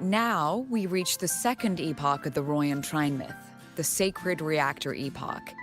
Now, we reach the second epoch of the Royan Trine myth, the Sacred Reactor Epoch.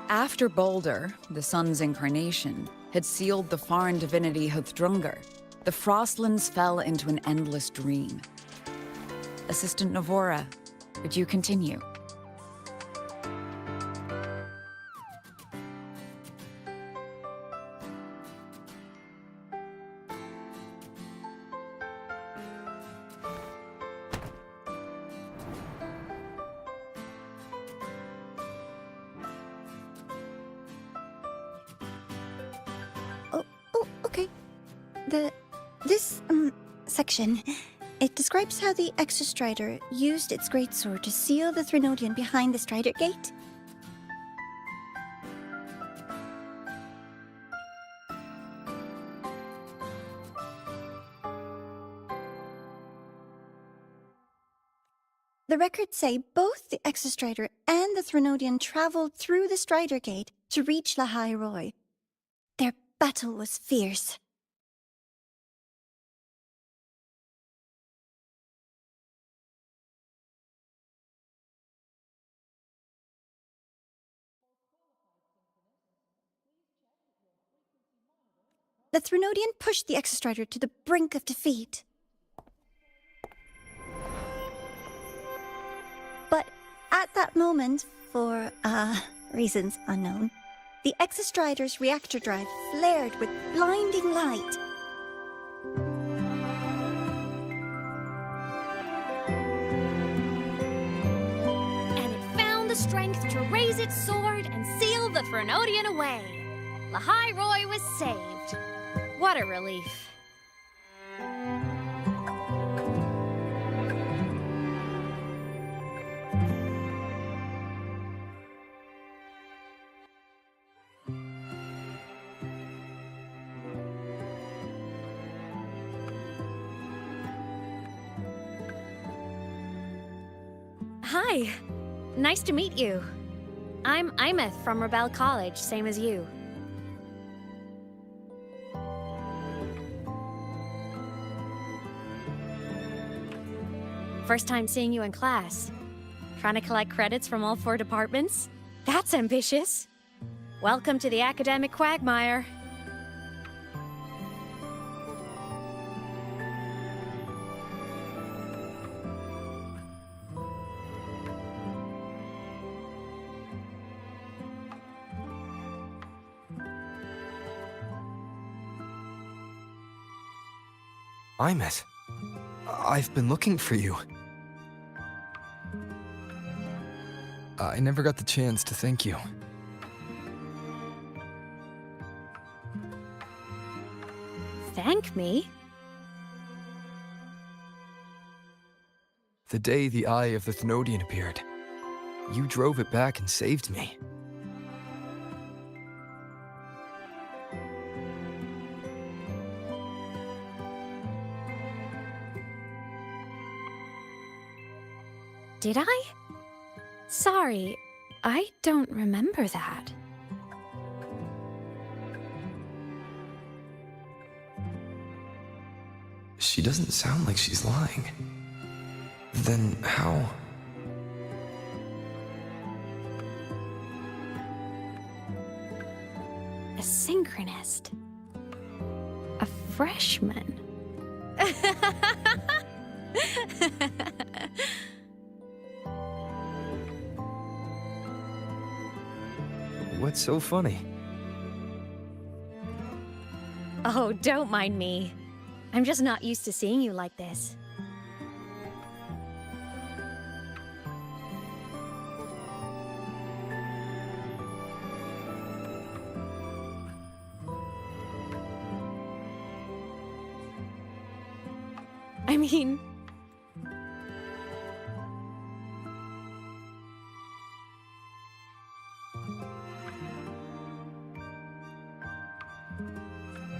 After Balder, the sun's incarnation, had sealed the foreign divinity Huthrungur, the Frostlands fell into an endless dream. Assistant Navora, would you continue? This section, it describes how the Exostrider used its greatsword to seal the Threnodian behind the Strider Gate. The records say both the Exostrider and the Threnodian traveled through the Strider Gate to reach Lahai Roy. Their battle was fierce. The Threnodian pushed the Exostrider to the brink of defeat. But at that moment, for, reasons unknown, the Exostrider's reactor drive flared with blinding light. And it found the strength to raise its sword and seal the Threnodian away. Lahai Roy was saved. What a relief. Hi. Nice to meet you. I'm Imeth from Rebel College, same as you. First time seeing you in class. Trying to collect credits from all 4 departments? That's ambitious. Welcome to the academic quagmire. Imeth, I've been looking for you. I never got the chance to thank you. Thank me? The day the Eye of the Thenodian appeared, you drove it back and saved me. Did I? Sorry, I don't remember that. She doesn't sound like she's lying. Then how? A synchronist. A freshman. What's so funny? Oh, don't mind me. I'm just not used to seeing you like this. I mean...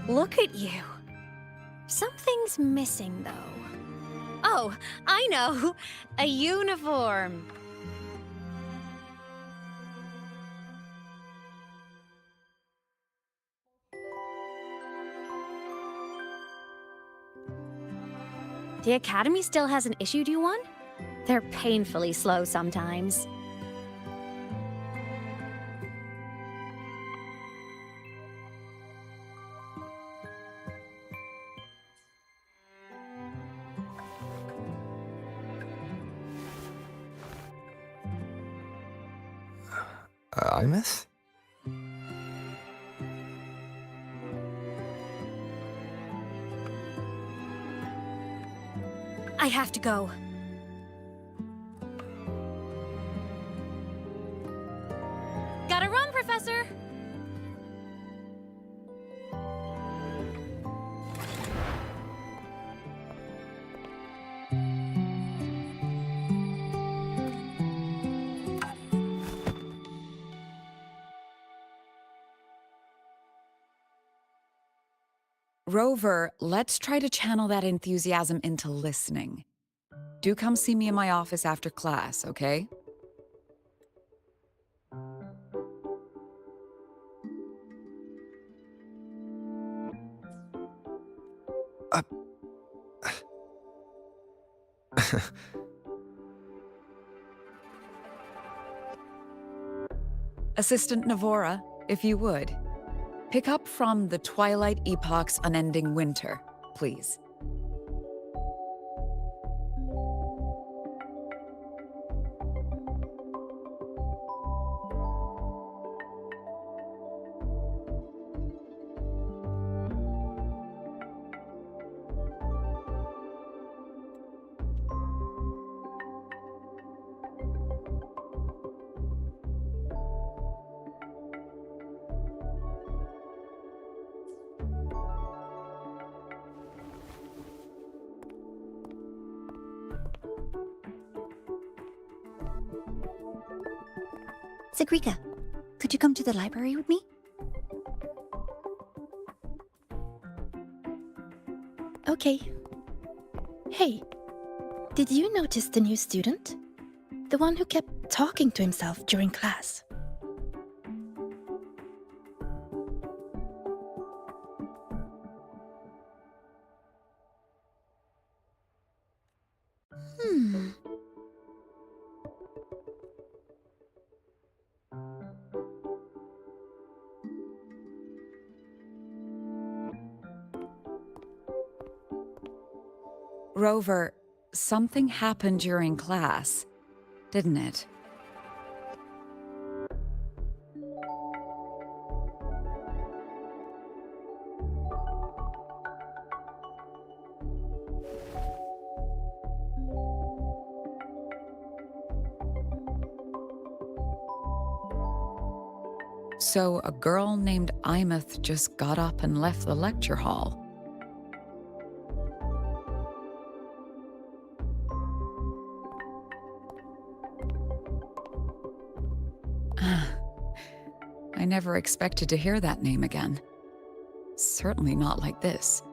Look at you. Something's missing, though. Oh, I know! A uniform! The Academy still hasn't issued you one? They're painfully slow sometimes. I miss? I have to go. Gotta run, Professor! Rover, let's try to channel that enthusiasm into listening. Do come see me in my office after class, okay? Assistant Navora, if you would. Pick up from the Twilight Epoch's Unending Winter, please. Sagrika, could you come to the library with me? Okay. Hey, did you notice the new student? The one who kept talking to himself during class. Rover, something happened during class, didn't it? So a girl named Imeth just got up and left the lecture hall. I never expected to hear that name again. Certainly not like this.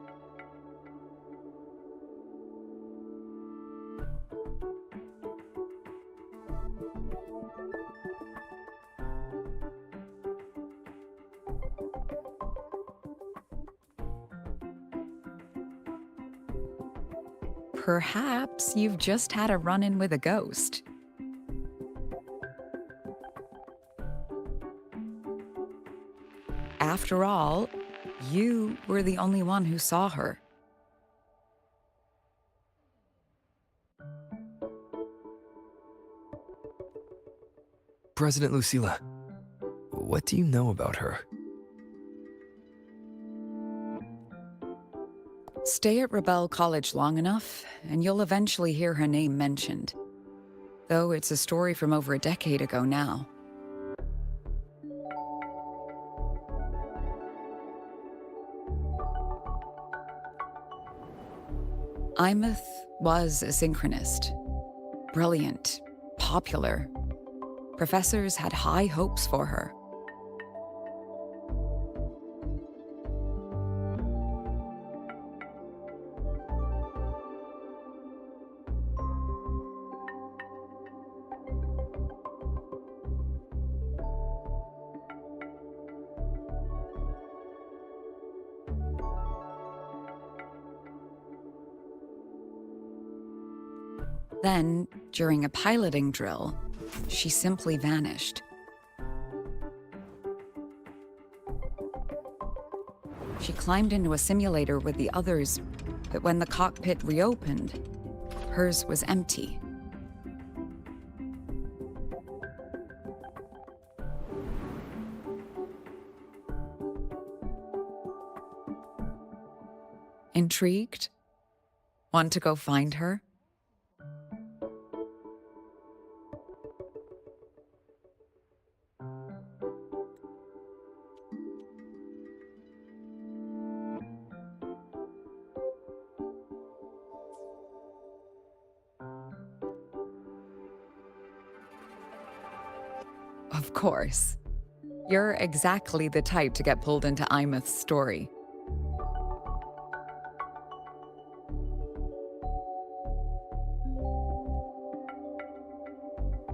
Perhaps you've just had a run-in with a ghost. After all, you were the only one who saw her. President Lucilla, what do you know about her? Stay at Rebel College long enough, and you'll eventually hear her name mentioned. Though it's a story from over a decade ago now. Imeth was a synchronist. Brilliant, popular. Professors had high hopes for her. Then, during a piloting drill, she simply vanished. She climbed into a simulator with the others, but when the cockpit reopened, hers was empty. Intrigued? Want to go find her? Of course. You're exactly the type to get pulled into Imeth's story.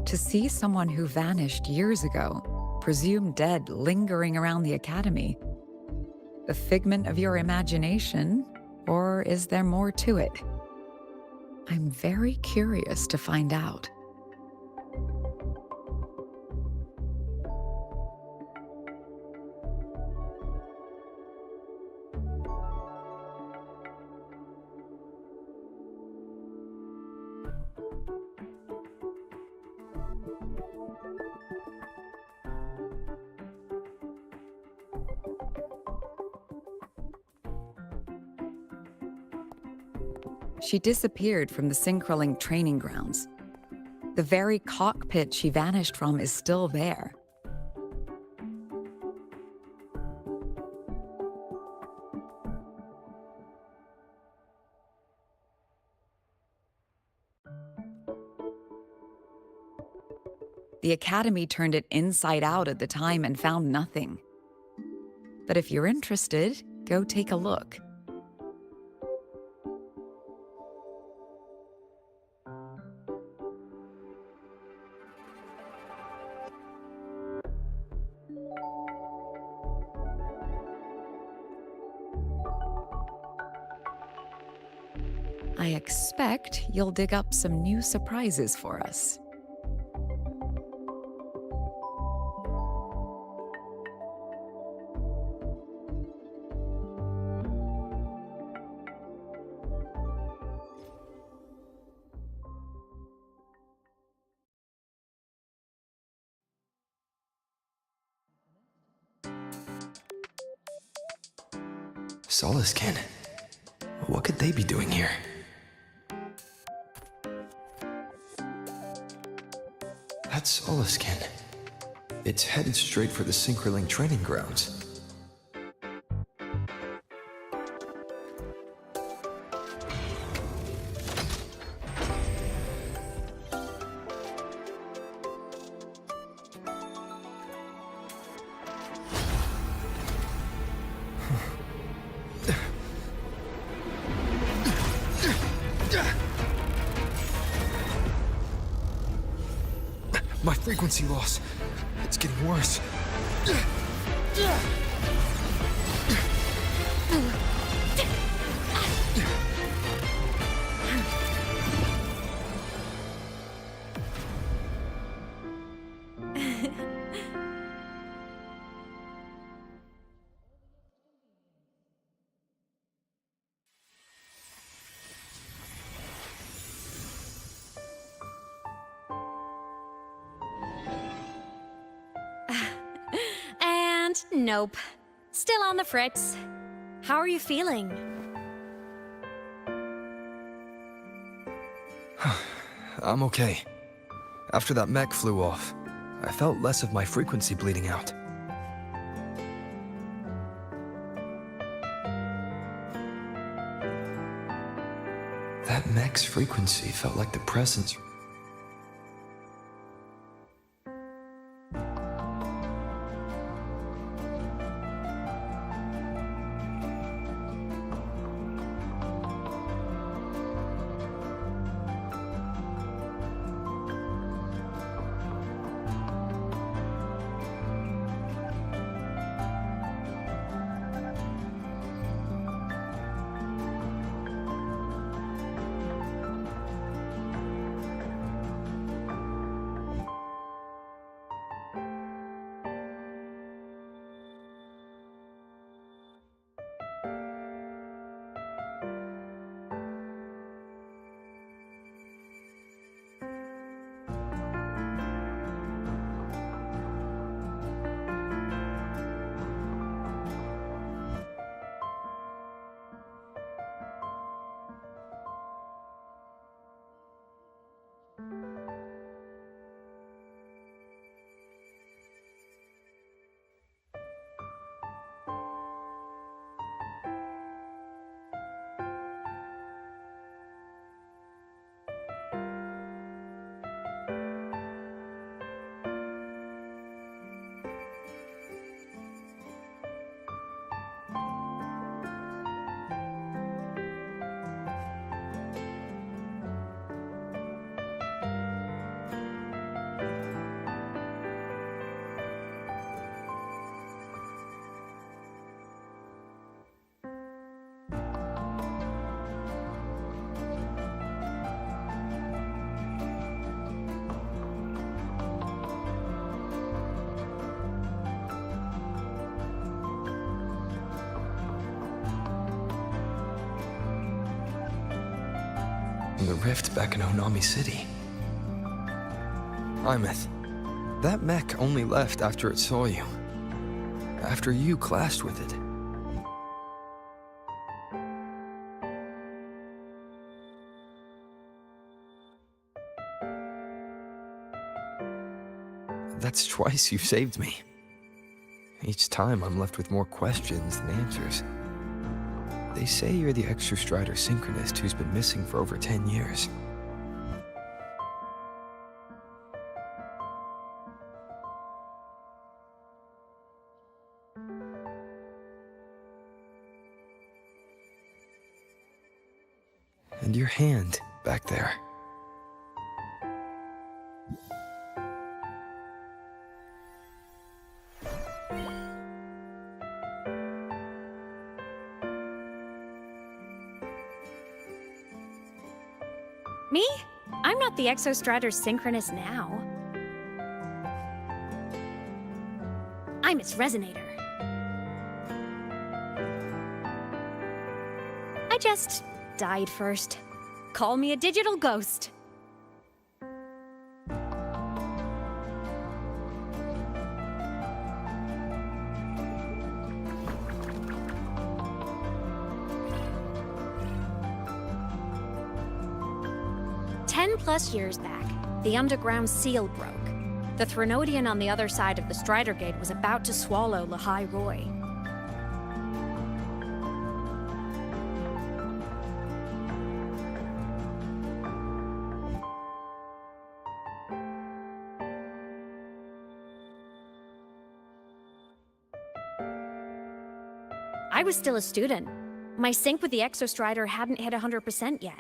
To see someone who vanished years ago, presumed dead, lingering around the academy, the figment of your imagination, or is there more to it? I'm very curious to find out. She disappeared from the Synchroling training grounds. The very cockpit she vanished from is still there. The Academy turned it inside out at the time and found nothing. But if you're interested, go take a look. I expect you'll dig up some new surprises for us. Solacekin. What could they be doing here? That's Solacekin. It's headed straight for the Synchroling training grounds. My frequency loss. It's getting worse. Nope. Still on the fritz. How are you feeling? I'm okay. After that mech flew off, I felt less of my frequency bleeding out. mech's frequency felt like the presence. The rift back in Onami City. Imeth, that mech only left after it saw you. After you clashed with it. That's twice you've saved me. Each time I'm left with more questions than answers. They say you're the extra Strider synchronist who's been missing for over 10 years. And your hand back there. Me? I'm not the Exostrider synchronist now. I'm its resonator. I just died first. Call me a digital ghost. Plus years back, the underground seal broke. The Threnodian on the other side of the Strider Gate was about to swallow Lehigh Roy. I was still a student. My sync with the Exostrider hadn't hit 100% yet.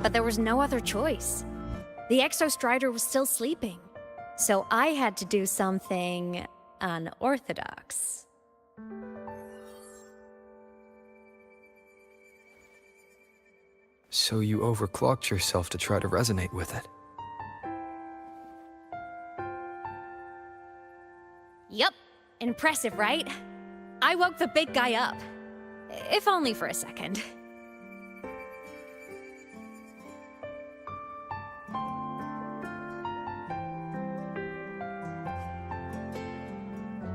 But there was no other choice. The Exostrider was still sleeping, so I had to do something unorthodox. So you overclocked yourself to try to resonate with it. Yup. Impressive, right? I woke the big guy up. If only for a second.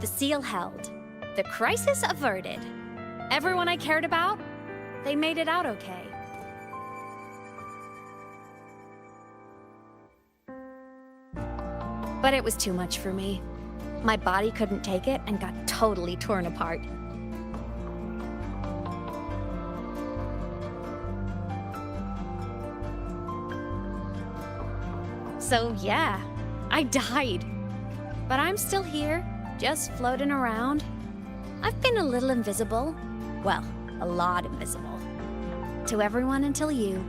The seal held. The crisis averted. Everyone I cared about, they made it out okay. But it was too much for me. My body couldn't take it and got totally torn apart. So yeah, I died. But I'm still here, just floating around. I've been a little invisible. Well, a lot invisible. To everyone until you.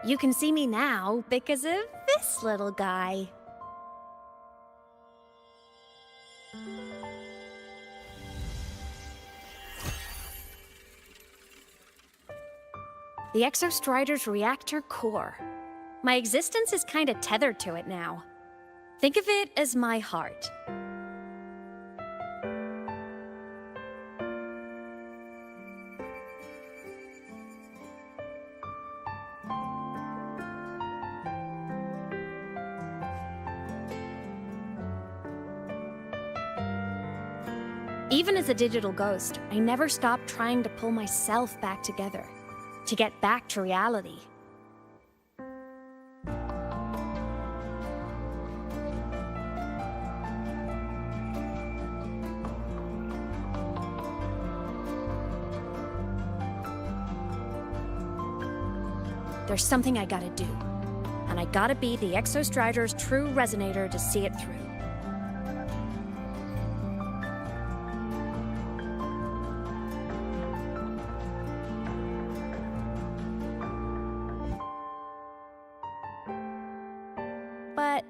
You can see me now because of this little guy. The Exostrider's reactor core. My existence is kinda tethered to it now. Think of it as my heart. Even as a digital ghost, I never stopped trying to pull myself back together, to get back to reality. There's something I gotta do, and I gotta be the Exostrider's true resonator to see it through. But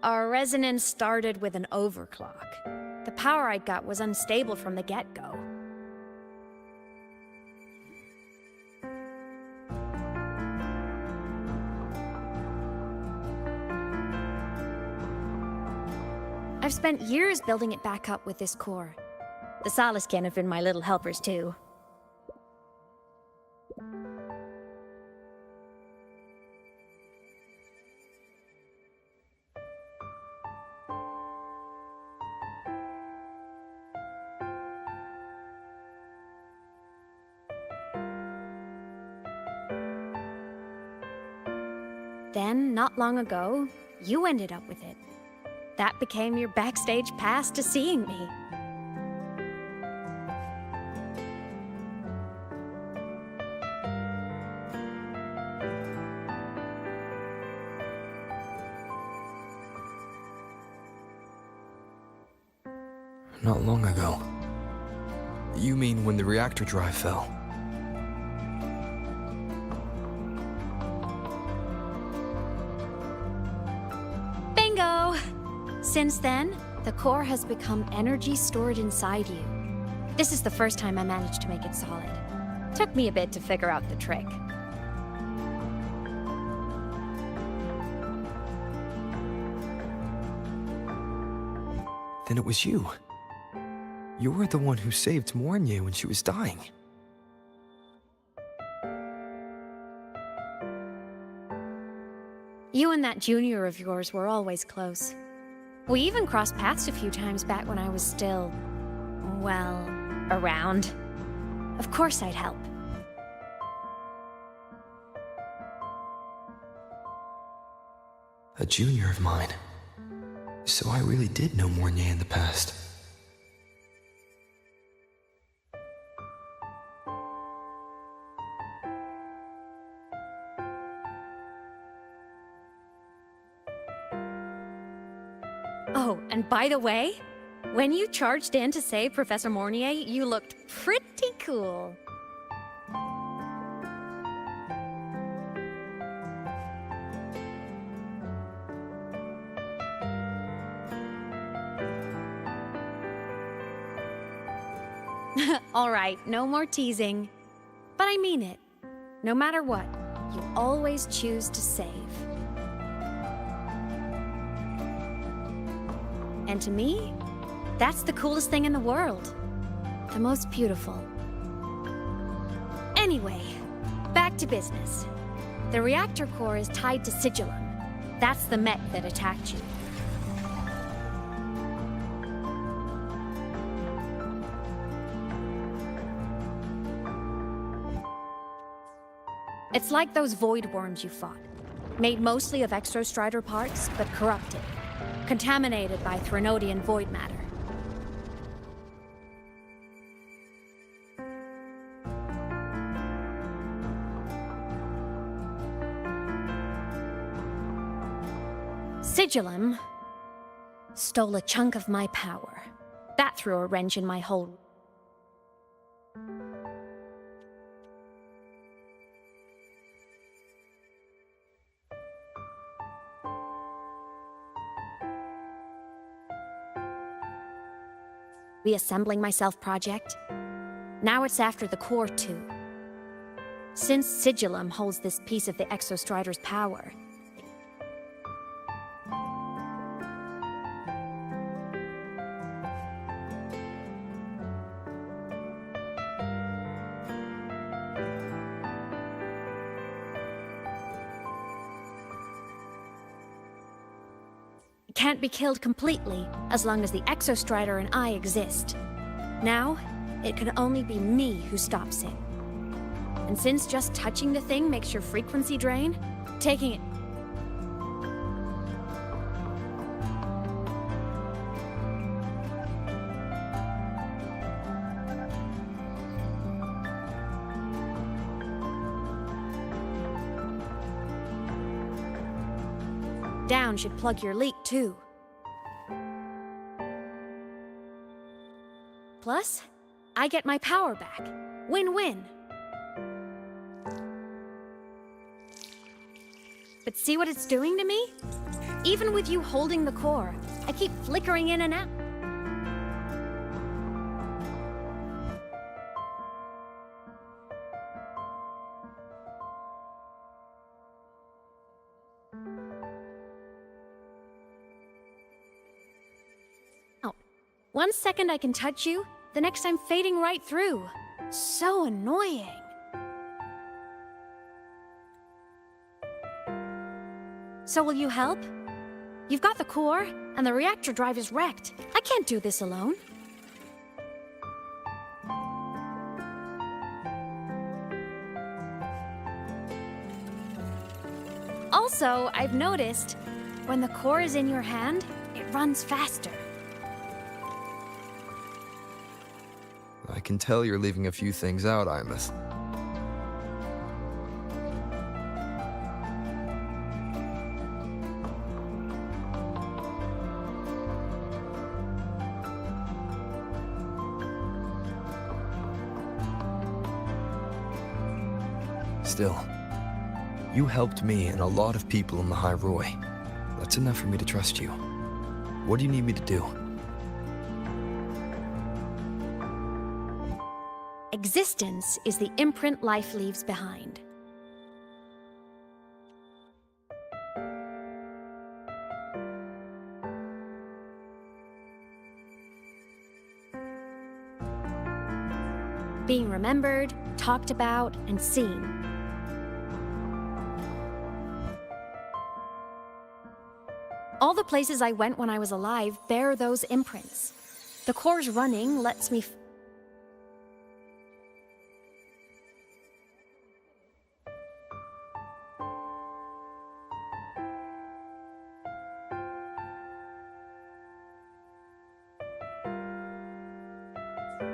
our resonance started with an overclock. The power I got was unstable from the get-go. I've spent years building it back up with this core. The Solaskin have been my little helpers too. Then, not long ago, you ended up with it. That became your backstage pass to seeing me. Not long ago. You mean when the reactor drive fell? Bingo! Since then, the core has become energy stored inside you. This is the first time I managed to make it solid. Took me a bit to figure out the trick. Then it was you. You were the one who saved Mornier when she was dying. You and that junior of yours were always close. We even crossed paths a few times back when I was still, well, around. Of course I'd help. A junior of mine. So I really did know Mornier in the past. Oh, and by the way, when you charged in to save Professor Mornier, you looked pretty cool. All right, no more teasing. But I mean it. No matter what, you always choose to save. And to me, that's the coolest thing in the world. The most beautiful. Anyway, back to business. The reactor core is tied to Sigillum. That's the mech that attacked you. It's like those void worms you fought. Made mostly of exostrider parts, but corrupted. Contaminated by Threnodian void matter. Sigillum stole a chunk of my power. That threw a wrench in my whole... reassembling myself project. Now it's after the core too. Since Sigillum holds this piece of the Exostrider's power, it can't be killed completely as long as the Exostrider and I exist. Now, it can only be me who stops it. And since just touching the thing makes your frequency drain, taking it... down should plug your leak too. Plus, I get my power back. Win-win. But see what it's doing to me? Even with you holding the core, I keep flickering in and out. Oh, 1 second I can touch you, the next I'm fading right through. So annoying. So will you help? You've got the core, and the reactor drive is wrecked. I can't do this alone. Also, I've noticed, when the core is in your hand, it runs faster. I can tell you're leaving a few things out, Imus. Still, you helped me and a lot of people in the High Roy. That's enough for me to trust you. What do you need me to do? Existence is the imprint life leaves behind. Being remembered, talked about, and seen. All the places I went when I was alive bear those imprints. The core's running lets me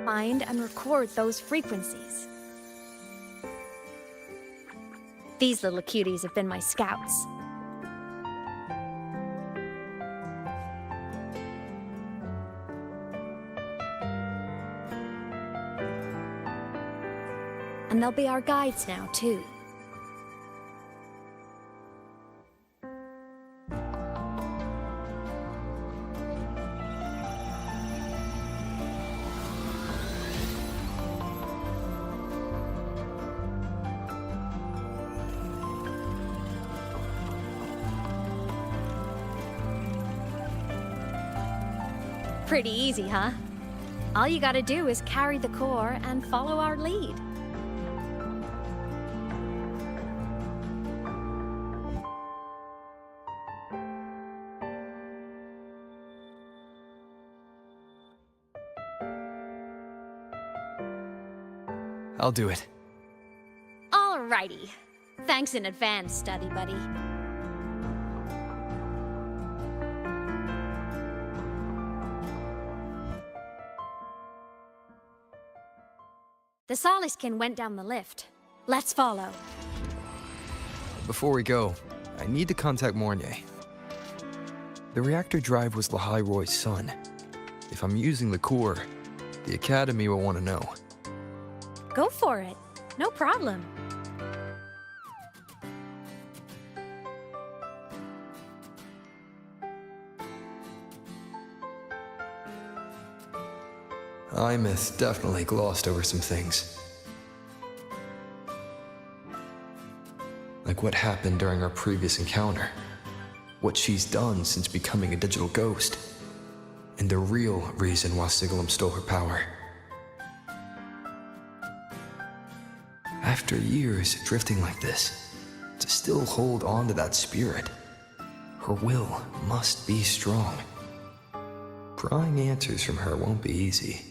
find and record those frequencies. These little cuties have been my scouts. And they'll be our guides now, too. Pretty easy, huh? All you gotta do is carry the core and follow our lead. I'll do it. Alrighty. Thanks in advance, study buddy. The Soliskin went down the lift. Let's follow. Before we go, I need to contact Mornier. The reactor drive was Lahai Roy's son. If I'm using the core, the Academy will want to know. Go for it. No problem. Imith definitely glossed over some things. Like what happened during our previous encounter. What she's done since becoming a digital ghost. And the real reason why Sigalum stole her power. After years drifting like this, to still hold on to that spirit, her will must be strong. Prying answers from her won't be easy.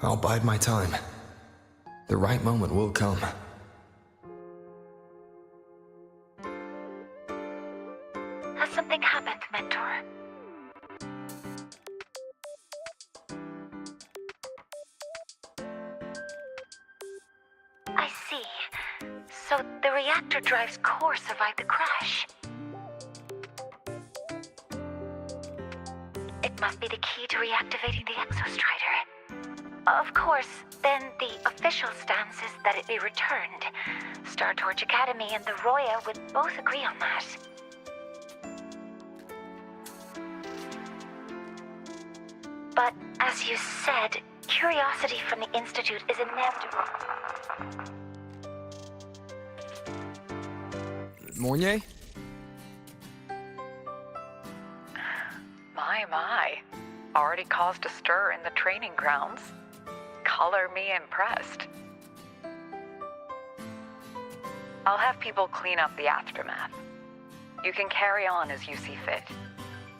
I'll bide my time. The right moment will come. Has something happened, Mentor? I see. So the reactor drive's core survived the crash. It must be the key to reactivating the Exostrider. Of course, then the official stance is that it be returned. Star Torch Academy and the Roya would both agree on that. But as you said, curiosity from the Institute is inevitable. Mornier? My. Already caused a stir in the training grounds. Color me impressed. I'll have people clean up the aftermath. You can carry on as you see fit.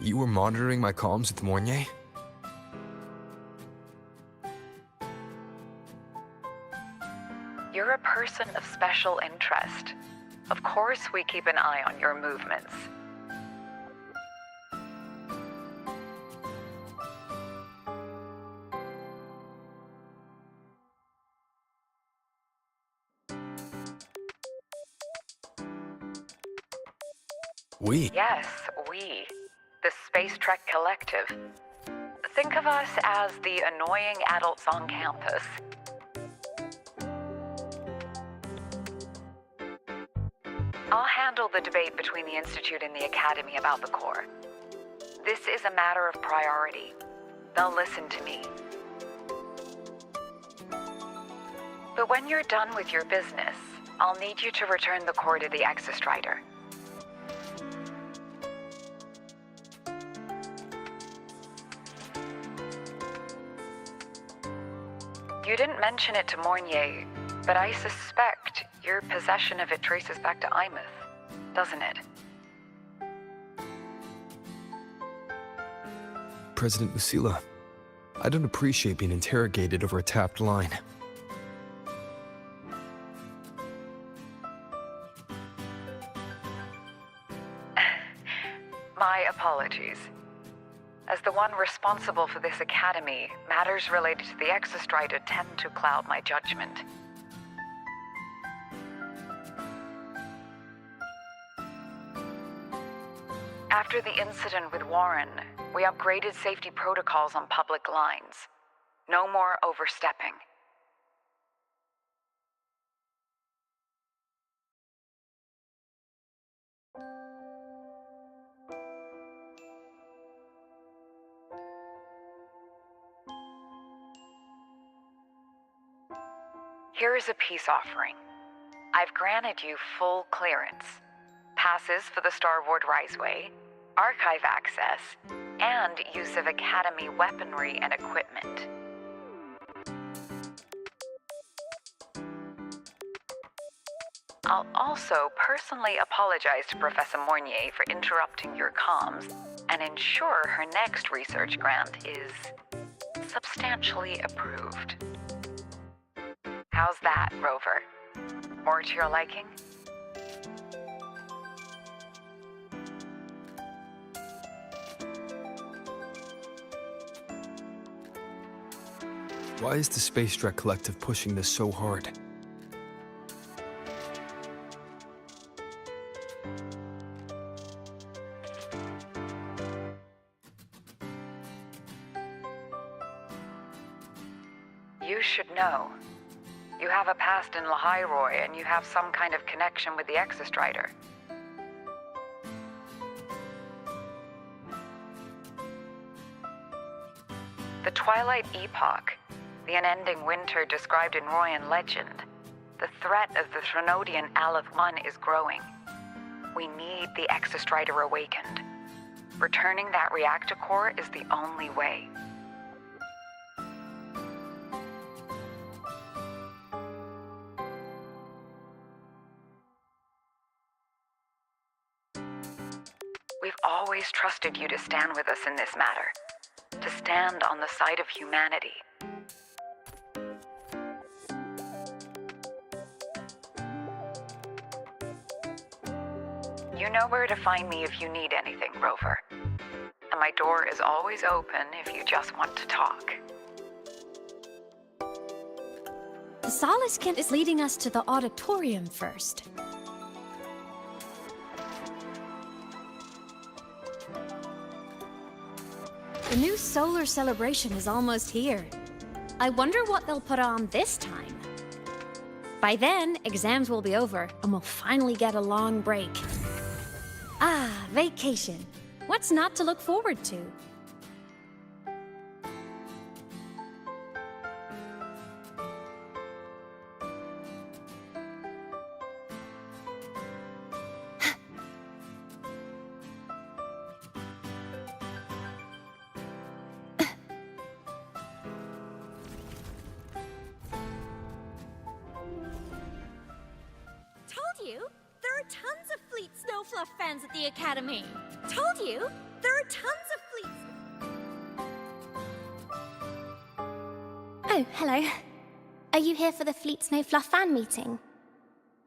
You were monitoring my comms with Mornier? You're a person of special interest. Of course we keep an eye on your movements. We? Yes, we. The Space Trek Collective. Think of us as the annoying adults on campus. I'll handle the debate between the Institute and the Academy about the core. This is a matter of priority. They'll listen to me. But when you're done with your business, I'll need you to return the core to the Exostrider. You didn't mention it to Mornier, but I suspect your possession of it traces back to Imith, doesn't it? President Lucilla, I don't appreciate being interrogated over a tapped line. My apologies. As the one responsible for this academy, matters related to the Exostrider tend to cloud my judgment. After the incident with Warren, we upgraded safety protocols on public lines. No more overstepping. Here is a peace offering. I've granted you full clearance. Passes for the Starboard Riseway, archive access, and use of Academy weaponry and equipment. I'll also personally apologize to Professor Mornier for interrupting your comms and ensure her next research grant is substantially approved. How's that, Rover? More to your liking? Why is the Space Trek Collective pushing this so hard? You should know. You have a past in Lahairoi, and you have some kind of connection with the Exostrider. The Twilight Epoch, the unending winter described in Royan legend, the threat of the Threnodian Aleth 1 is growing. We need the Exostrider awakened. Returning that reactor core is the only way. We've always trusted you to stand with us in this matter, to stand on the side of humanity. You know where to find me if you need anything, Rover. And my door is always open if you just want to talk. The Solace Kent is leading us to the auditorium first. The new solar celebration is almost here. I wonder what they'll put on this time. By then, exams will be over, and we'll finally get a long break. Ah, vacation. What's not to look forward to? Told you, there are tons of Fleet Snowfluff fans at the Academy. Told you, there are tons of Fleet... Oh, hello. Are you here for the Fleet Snowfluff fan meeting?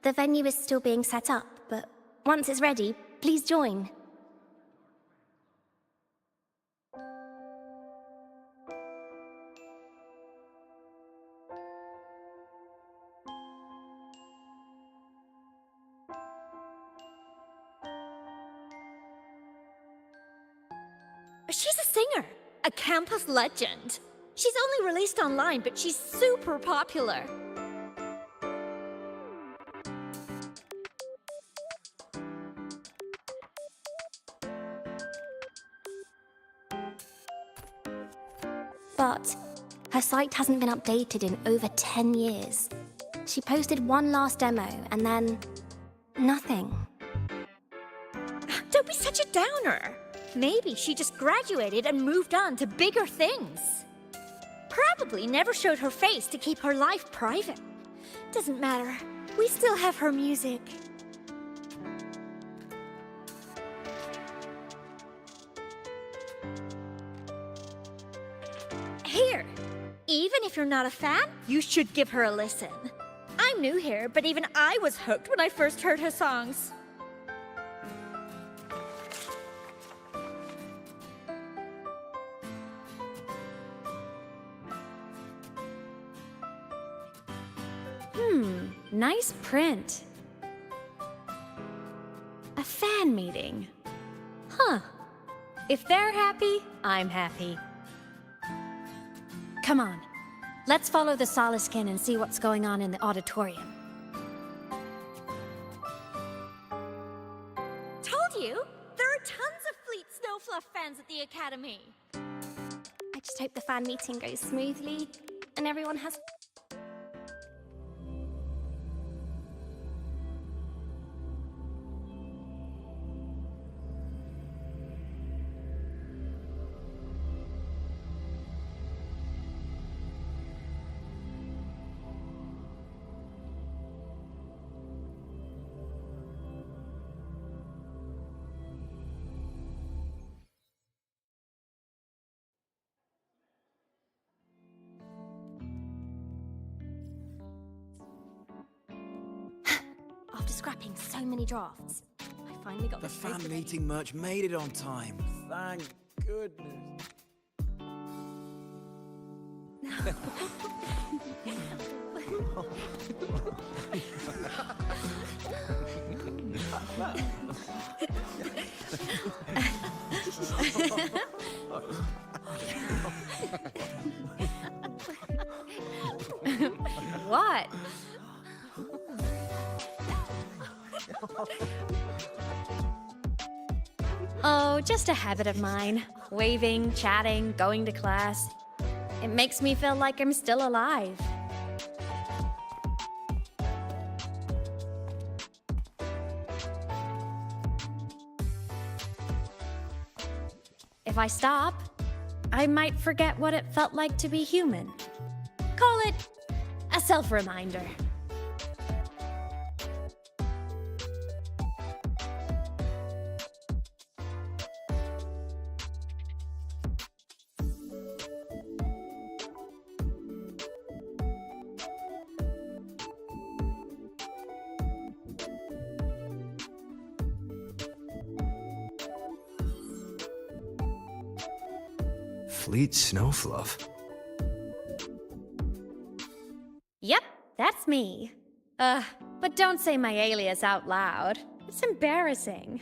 The venue is still being set up, but once it's ready, please join. She's a singer, a campus legend. She's only released online, but she's super popular. But her site hasn't been updated in over 10 years. She posted one last demo, and then... nothing. Don't be such a downer. Maybe she just graduated and moved on to bigger things. Probably never showed her face to keep her life private. Doesn't matter. We still have her music. Here. Even if you're not a fan, you should give her a listen. I'm new here, but even I was hooked when I first heard her songs. Nice print. A fan meeting. Huh. If they're happy, I'm happy. Come on. Let's follow the Solace Kent and see what's going on in the auditorium. Told you, there are tons of Fleet Snowfluff fans at the Academy. I just hope the fan meeting goes smoothly, and everyone has... after scrapping so many drafts. I finally got The this fan poster meeting merch made it on time. Thank goodness. What? Oh, just a habit of mine. Waving, chatting, going to class. It makes me feel like I'm still alive. If I stop, I might forget what it felt like to be human. Call it a self-reminder. Fleet Snowfluff. Yep, that's me. But don't say my alias out loud. It's embarrassing.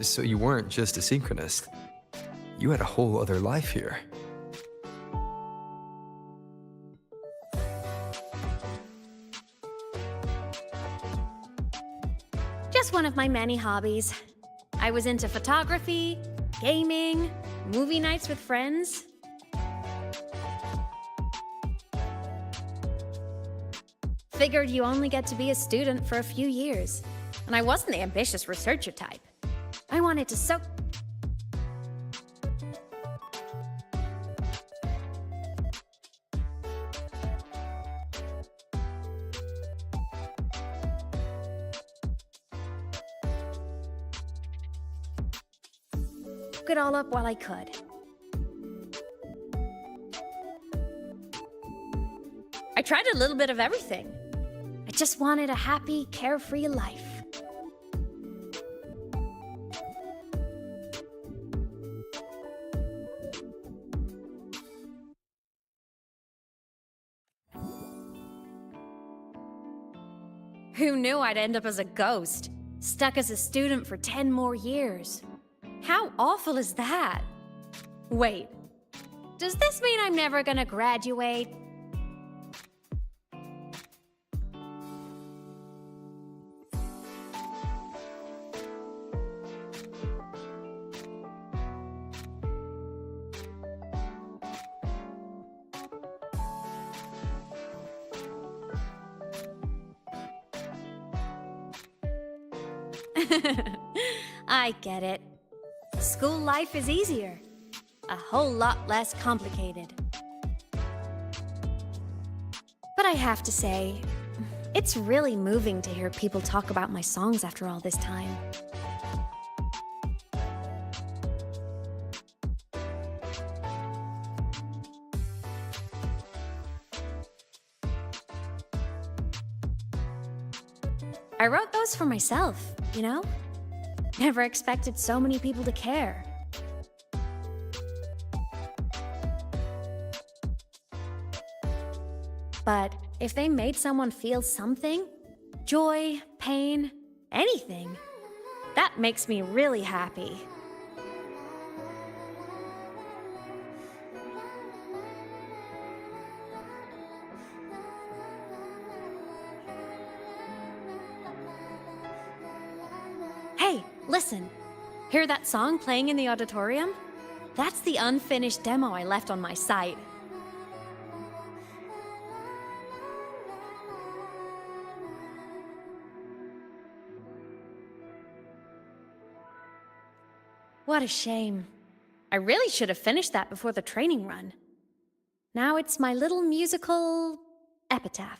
So you weren't just a synchronist. You had a whole other life here. Just one of my many hobbies. I was into photography, gaming, movie nights with friends. Figured you only get to be a student for a few years. And I wasn't the ambitious researcher type. I wanted to soak... it all up while I could. I tried a little bit of everything. I just wanted a happy, carefree life. Who knew I'd end up as a ghost, stuck as a student for 10 more years? How awful is that? Wait, does this mean I'm never gonna graduate? I get it. School life is easier. A whole lot less complicated. But I have to say, it's really moving to hear people talk about my songs after all this time. I wrote those for myself, you know? Never expected so many people to care. But if they made someone feel something, joy, pain, anything, that makes me really happy. Hey, listen. Hear that song playing in the auditorium? That's the unfinished demo I left on my site. What a shame. I really should have finished that before the training run. Now it's my little musical epitaph.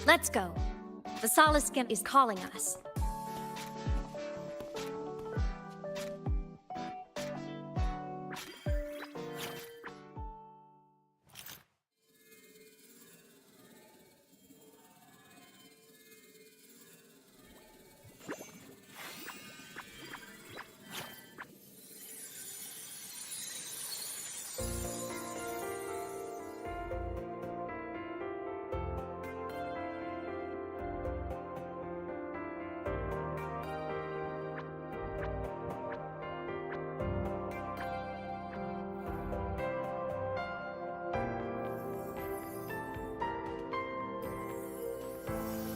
Let's go. The Saliskin is calling us.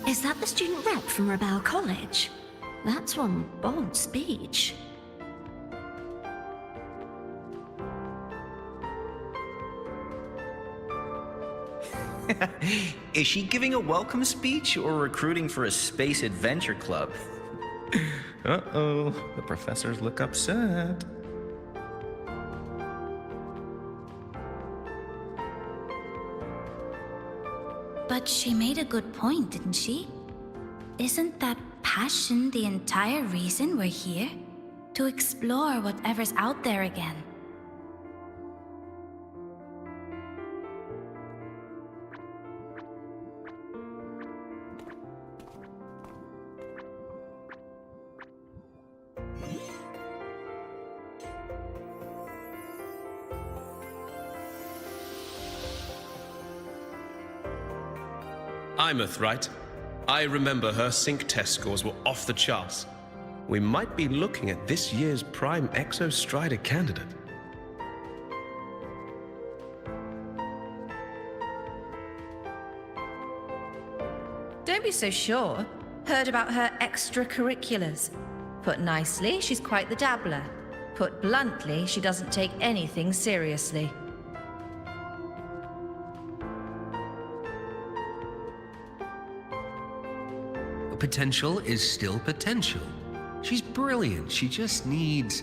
Is that the student rep from Rebel College? That's one bold speech. Is she giving a welcome speech or recruiting for a space adventure club? Uh-oh, the professors look upset. But she made a good point, didn't she? Isn't that passion the entire reason we're here? To explore whatever's out there again. Imeth, right? I remember her sync test scores were off the charts. We might be looking at this year's prime Exostrider candidate. Don't be so sure. Heard about her extracurriculars. Put nicely, she's quite the dabbler. Put bluntly, she doesn't take anything seriously. Potential is still potential. She's brilliant. She just needs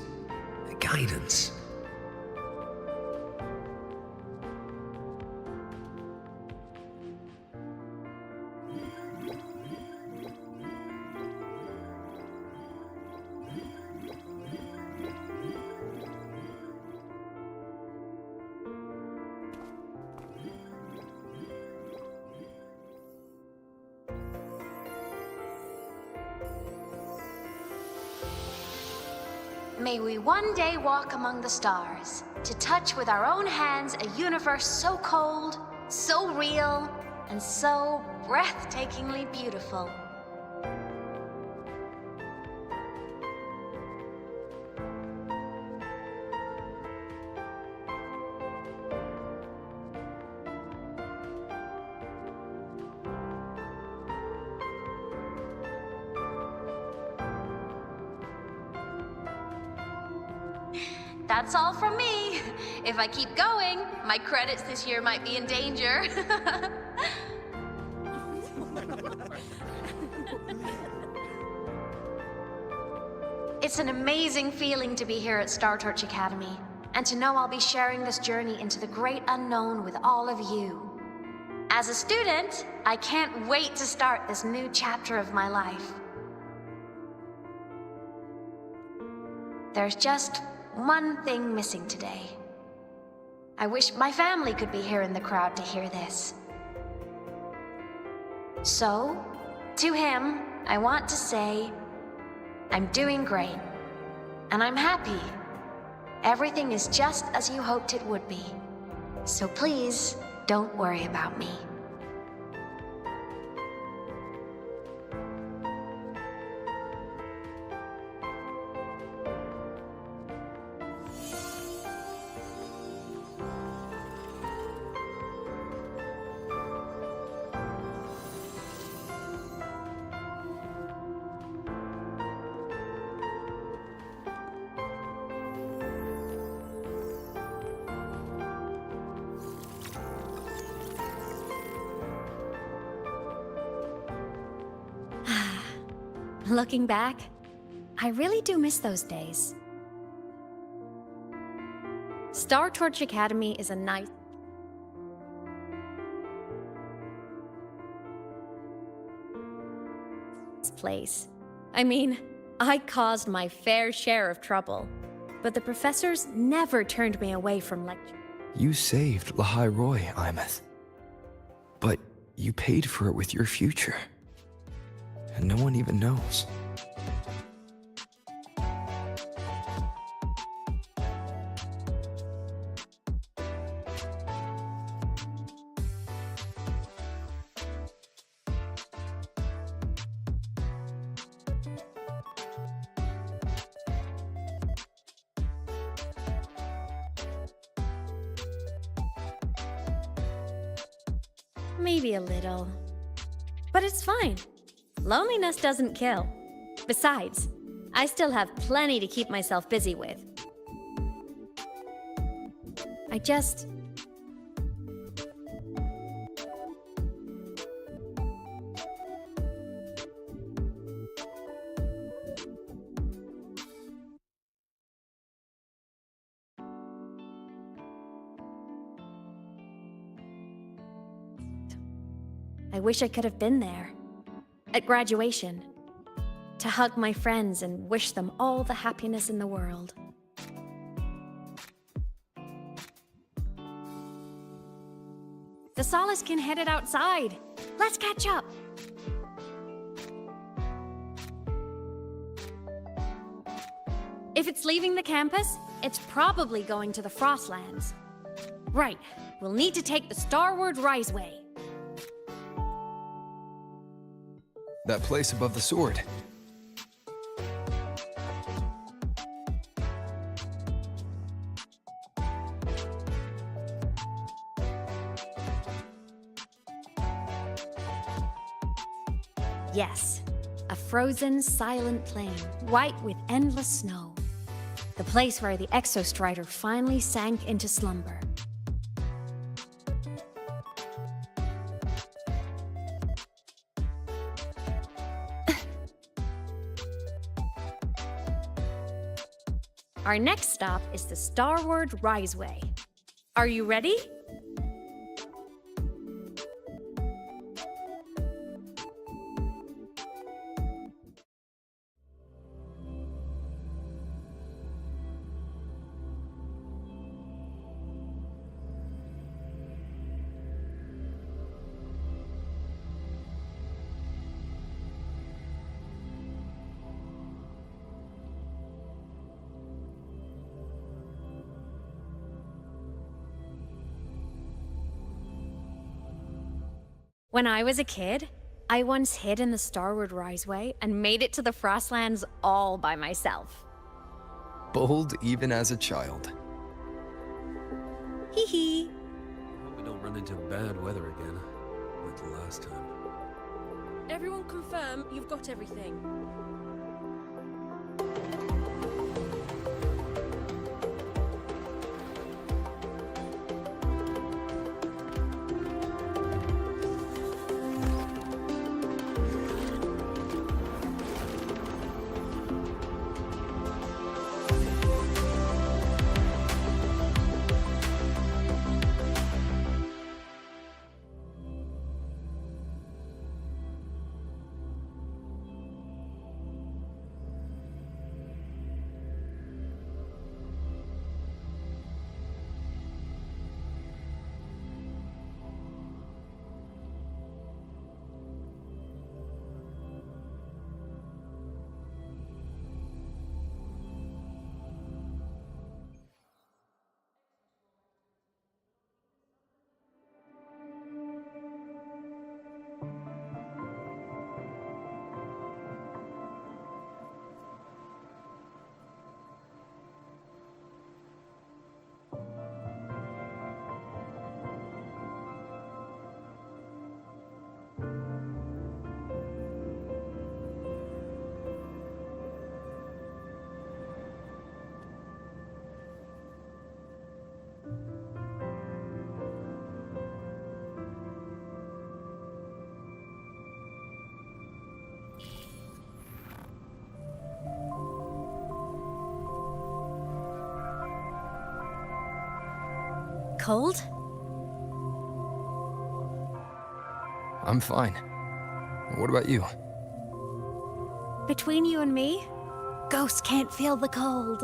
guidance. May we one day walk among the stars, to touch with our own hands a universe so cold, so real, and so breathtakingly beautiful. That's all from me. If I keep going, my credits this year might be in danger. It's an amazing feeling to be here at Star Torch Academy, and to know I'll be sharing this journey into the great unknown with all of you. As a student, I can't wait to start this new chapter of my life. There's just one thing missing today. I wish my family could be here in the crowd to hear this. So, to him, I want to say, I'm doing great, and I'm happy. Everything is just as you hoped it would be. So please, don't worry about me. Looking back, I really do miss those days. Star Torch Academy is a nice... place. I mean, I caused my fair share of trouble, but the professors never turned me away from lecture. You saved Lahai Roy, Imeth. But you paid for it with your future. And no one even knows. Maybe a little. But it's fine. Loneliness doesn't kill. Besides, I still have plenty to keep myself busy with. I wish I could have been there. At graduation. To hug my friends and wish them all the happiness in the world. The Solace can headed outside. Let's catch up. If it's leaving the campus, it's probably going to the Frostlands. Right, we'll need to take the Starward Riseway. That place above the sword. Yes, a frozen, silent plain, white with endless snow. The place where the Exostrider finally sank into slumber. Our next stop is the Starward Riseway. Are you ready? When I was a kid, I once hid in the Starward Riseway and made it to the Frostlands all by myself. Bold even as a child. Hee hee. Hope we don't run into bad weather again, like the last time. Everyone confirm you've got everything. Cold? I'm fine. What about you? Between you and me, ghosts can't feel the cold.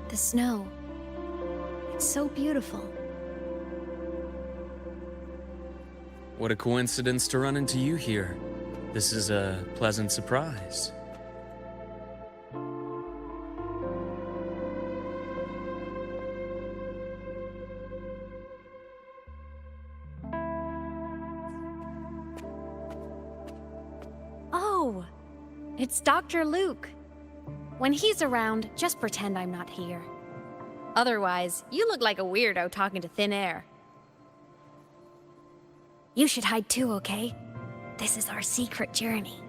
The snow. It's so beautiful. What a coincidence to run into you here. This is a pleasant surprise. Oh, it's Dr. Luke. When he's around, just pretend I'm not here. Otherwise, you look like a weirdo talking to thin air. You should hide too, okay? This is our secret journey.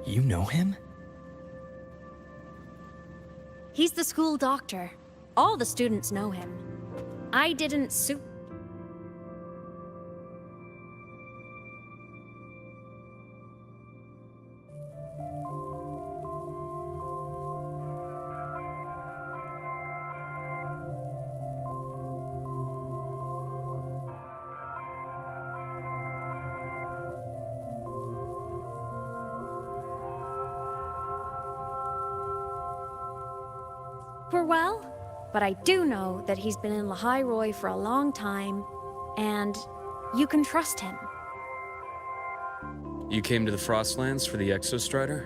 You know him? He's the school doctor. All the students know him. I didn't well, but I do know that he's been in Lahairoi for a long time, and you can trust him. You came to the Frostlands for the Exostrider?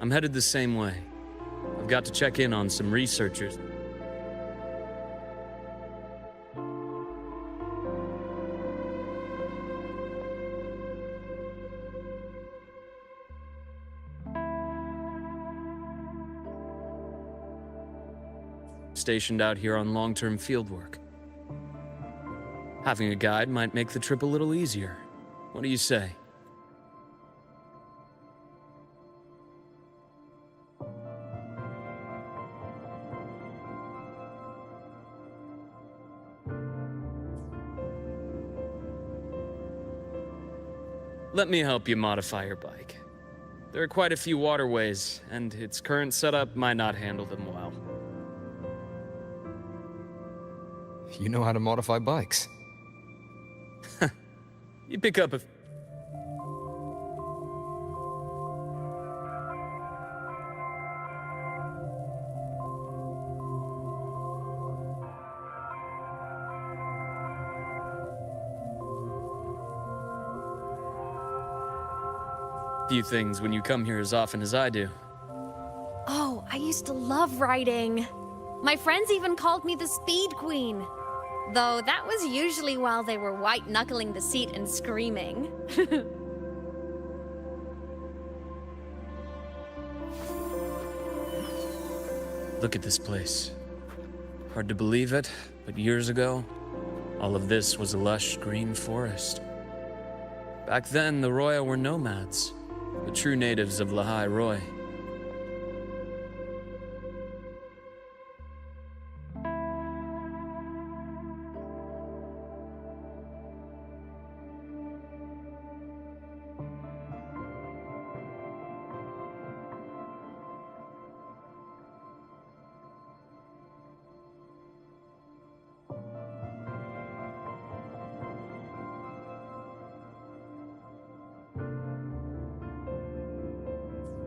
I'm headed the same way. I've got to check in on some researchers. Stationed out here on long-term fieldwork. Having a guide might make the trip a little easier. What do you say? Let me help you modify your bike. There are quite a few waterways, and its current setup might not handle them well. You know how to modify bikes. You pick up a few things when you come here as often as I do. Oh, I used to love riding. My friends even called me the Speed Queen. Though that was usually while they were white-knuckling the seat and screaming. Look at this place. Hard to believe it, but years ago, all of this was a lush green forest. Back then, the Roya were nomads, the true natives of Lahairoi.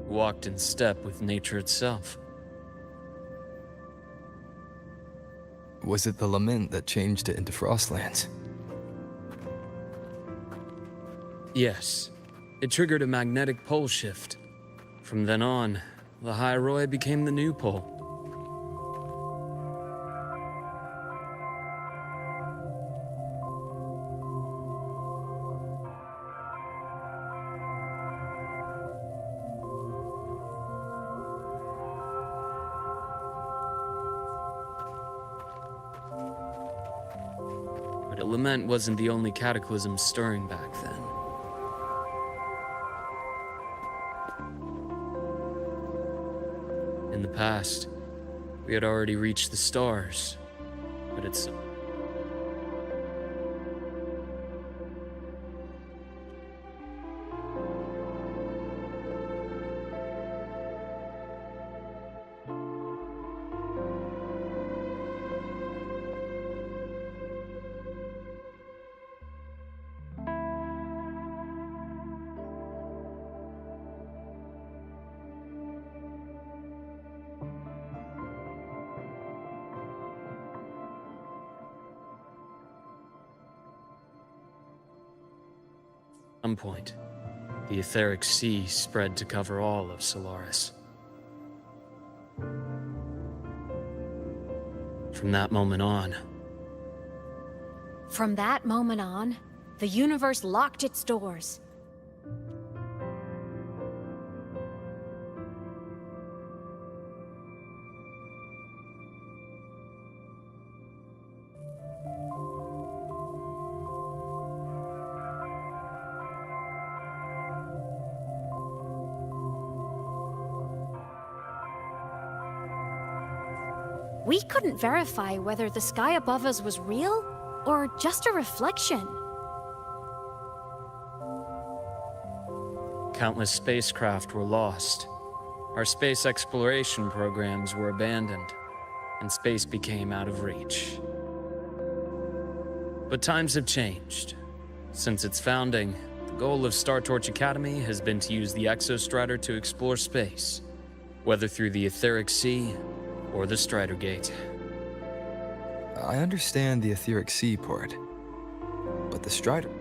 Walked in step with nature itself. Was it the lament that changed it into Frostlands? Yes. It triggered a magnetic pole shift. From then on, Lahairoi became the new pole. But a lament wasn't the only cataclysm stirring back then. past. We had already reached the stars, but it's... At some point, the etheric sea spread to cover all of Solaris. From that moment on, the universe locked its doors. We couldn't verify whether the sky above us was real or just a reflection. countless spacecraft were lost. Our space exploration programs were abandoned, and space became out of reach. But times have changed. Since its founding, the goal of Star Torch Academy has been to use the Exostrider to explore space, whether through the Etheric Sea or the Strider Gate. I understand the Etheric Sea part, but the Strider...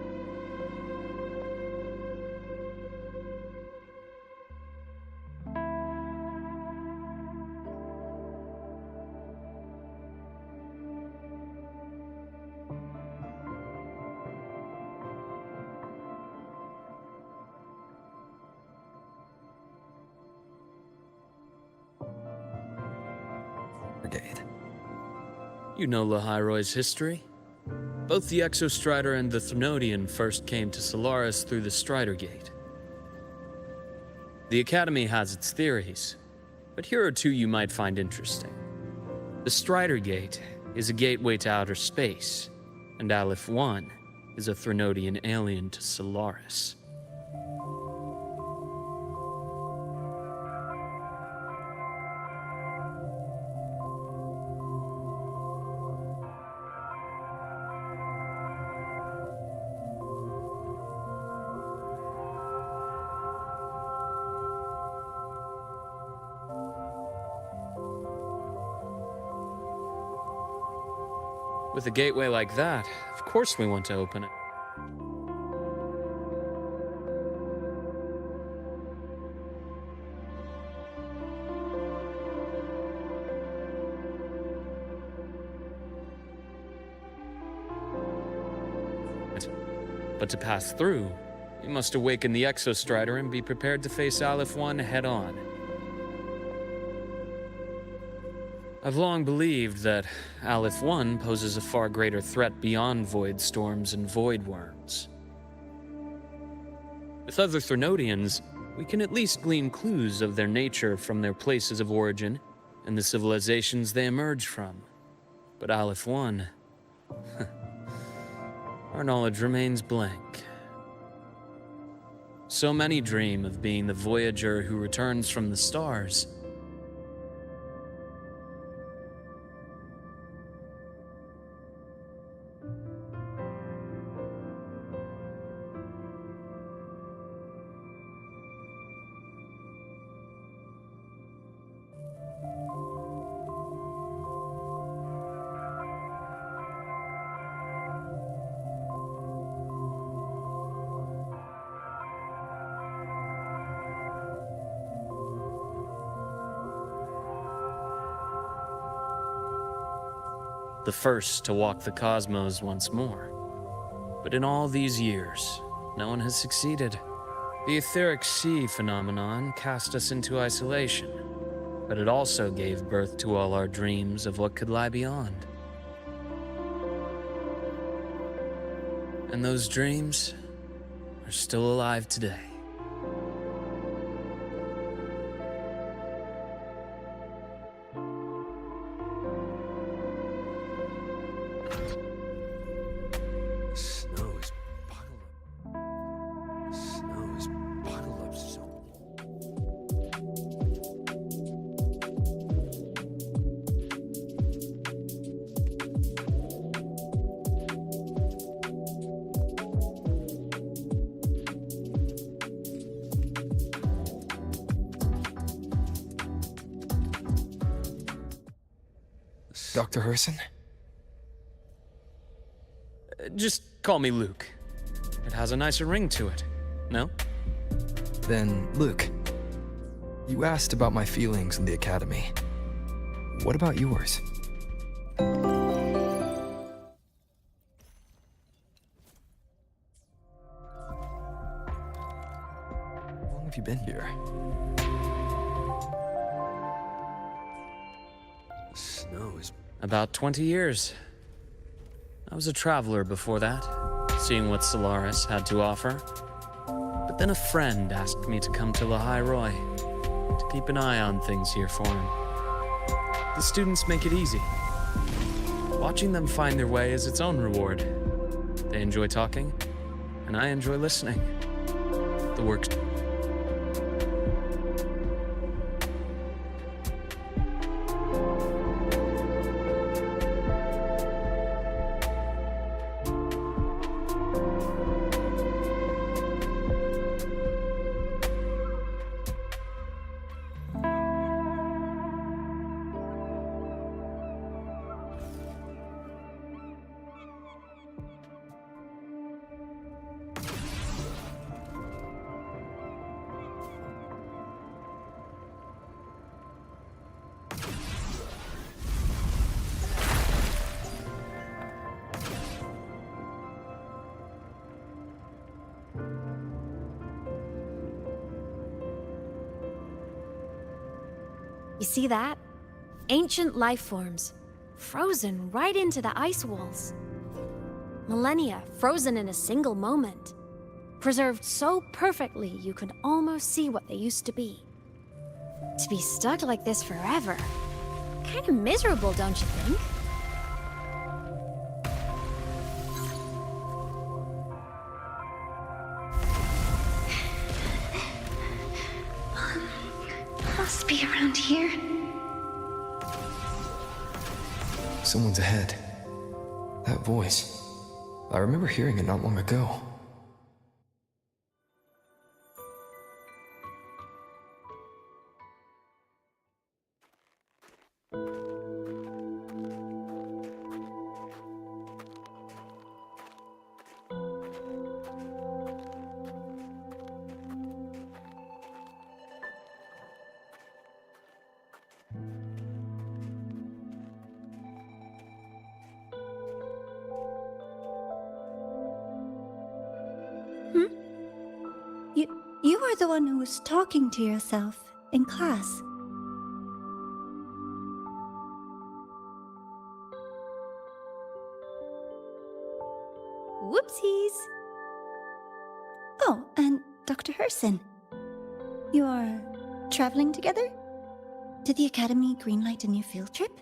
You know Lahairoy's history. Both the Exostrider and the Threnodian first came to Solaris through the Strider Gate. The Academy has its theories, but here are two you might find interesting. The Strider Gate is a gateway to outer space, and Aleph 1 is a Threnodian alien to Solaris. With a gateway like that, of course we want to open it. But to pass through, you must awaken the Exostrider and be prepared to face Aleph 1 head-on. I've long believed that Aleph 1 poses a far greater threat beyond void storms and void worms. With other Threnodians, we can at least glean clues of their nature from their places of origin and the civilizations they emerge from. But Aleph 1... our knowledge remains blank. So many dream of being the Voyager who returns from the stars. The first to walk the cosmos once more. But in all these years, no one has succeeded. The Etheric Sea phenomenon cast us into isolation, but it also gave birth to all our dreams of what could lie beyond. And those dreams are still alive today. Dr. Herson? Just call me Luke. It has a nicer ring to it, no? Then, Luke, you asked about my feelings in the academy. What about yours? How long have you been here? The snow is... About 20 years. I was a traveler before that, seeing what Solaris had to offer. But then a friend asked me to come to Lahai-Roi, to keep an eye on things here for him. The students make it easy. Watching them find their way is its own reward. They enjoy talking, and I enjoy listening. The work's... You see that? Ancient life forms, frozen right into the ice walls. Millennia frozen in a single moment. Preserved so perfectly you could almost see what they used to be. To be stuck like this forever, kind of miserable, don't you think? Must be around here. Someone's ahead. That voice. I remember hearing it not long ago. You are the one who was talking to yourself in class. Whoopsies! Oh, and Dr. Herson. You are traveling together? Did the Academy greenlight a new field trip?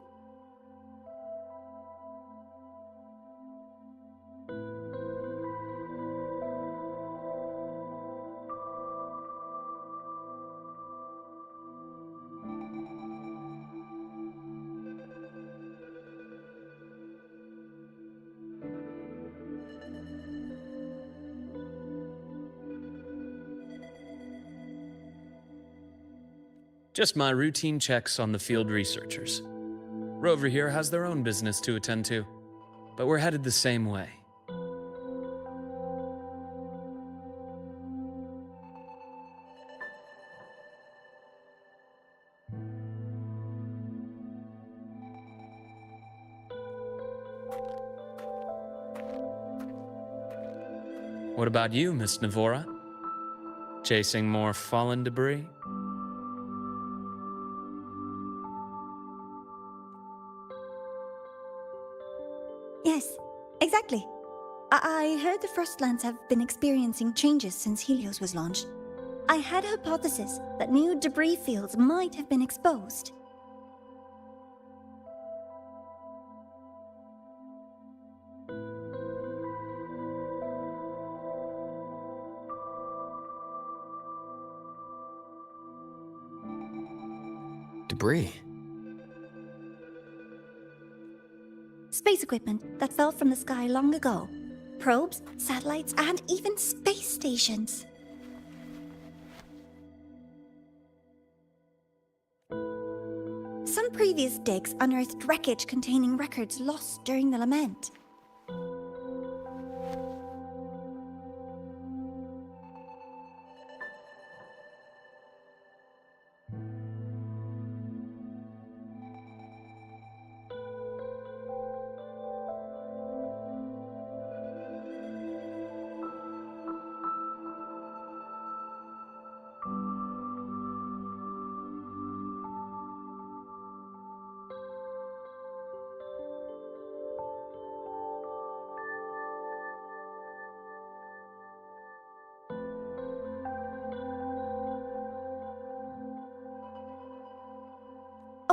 Just my routine checks on the field researchers. Rover here has their own business to attend to, but we're headed the same way. What about you, Miss Navora? Chasing more fallen debris? Yes, exactly. I heard the Frostlands have been experiencing changes since Helios was launched. I had a hypothesis that new debris fields might have been exposed. Debris? Space equipment that fell from the sky long ago. Probes, satellites, and even space stations. Some previous digs unearthed wreckage containing records lost during the lament.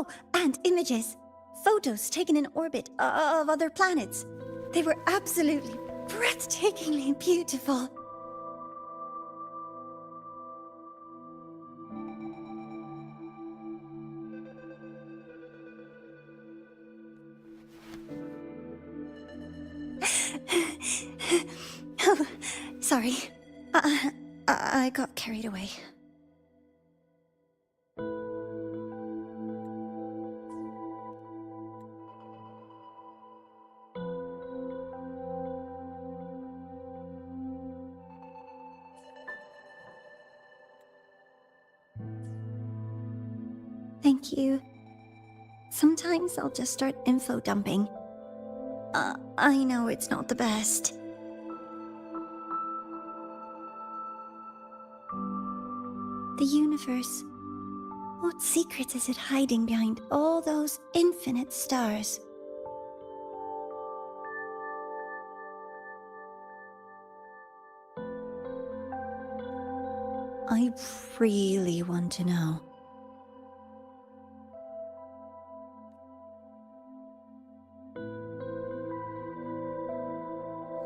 Oh, and images. Photos taken in orbit of other planets. They were absolutely breathtakingly beautiful. Oh, sorry. I got carried away. Thank you. Sometimes I'll just start info dumping. I know it's not the best. The universe. What secrets is it hiding behind all those infinite stars? I really want to know.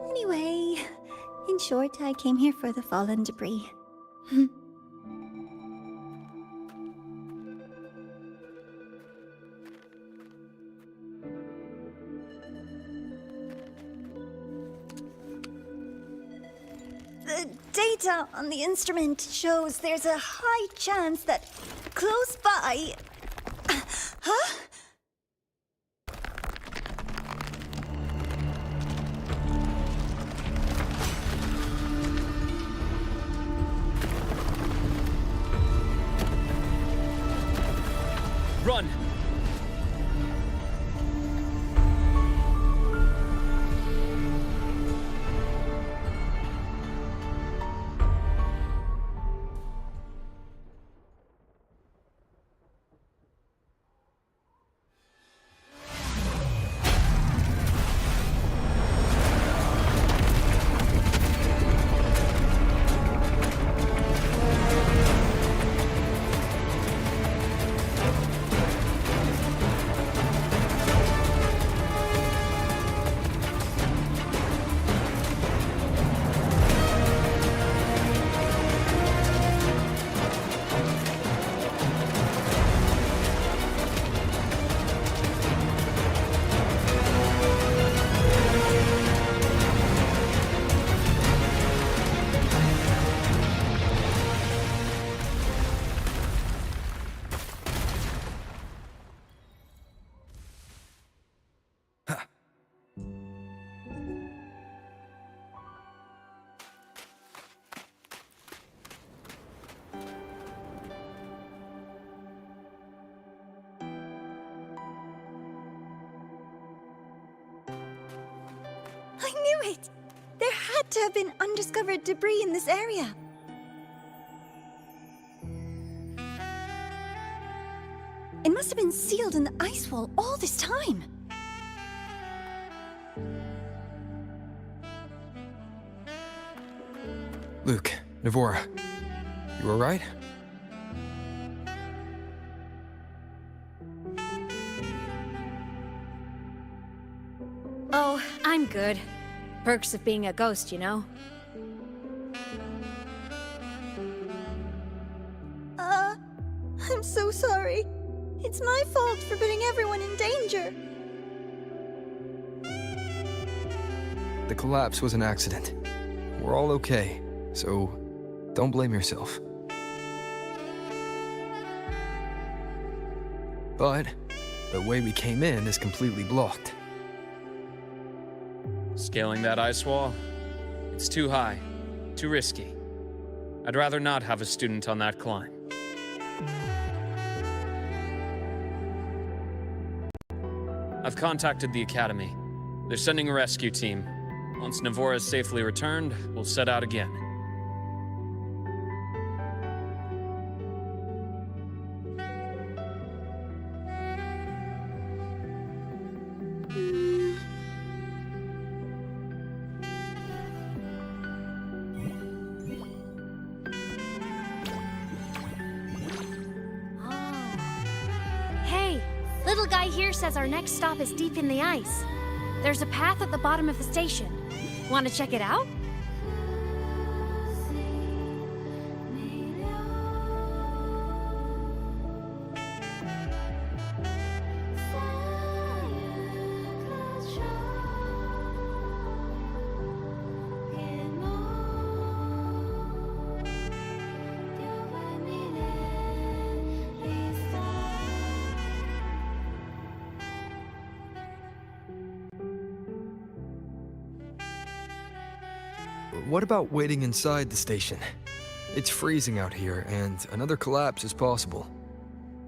Anyway, in short, I came here for the fallen debris. The data on the instrument shows there's a high chance that close by... Huh? Run! I knew it! There had to have been undiscovered debris in this area. It must have been sealed in the ice wall all this time. Luke, Navora, you alright? Oh, I'm good. Perks of being a ghost, you know? I'm so sorry. It's my fault for putting everyone in danger. The collapse was an accident. We're all okay, so don't blame yourself. But The way we came in is completely blocked. Scaling that ice wall? It's too high, too risky. I'd rather not have a student on that climb. I've contacted the Academy. They're sending a rescue team. Once Navora is safely returned, we'll set out again. Little guy here says our next stop is deep in the ice. There's a path at the bottom of the station. Want to check it out? What about waiting inside the station? It's freezing out here, and another collapse is possible.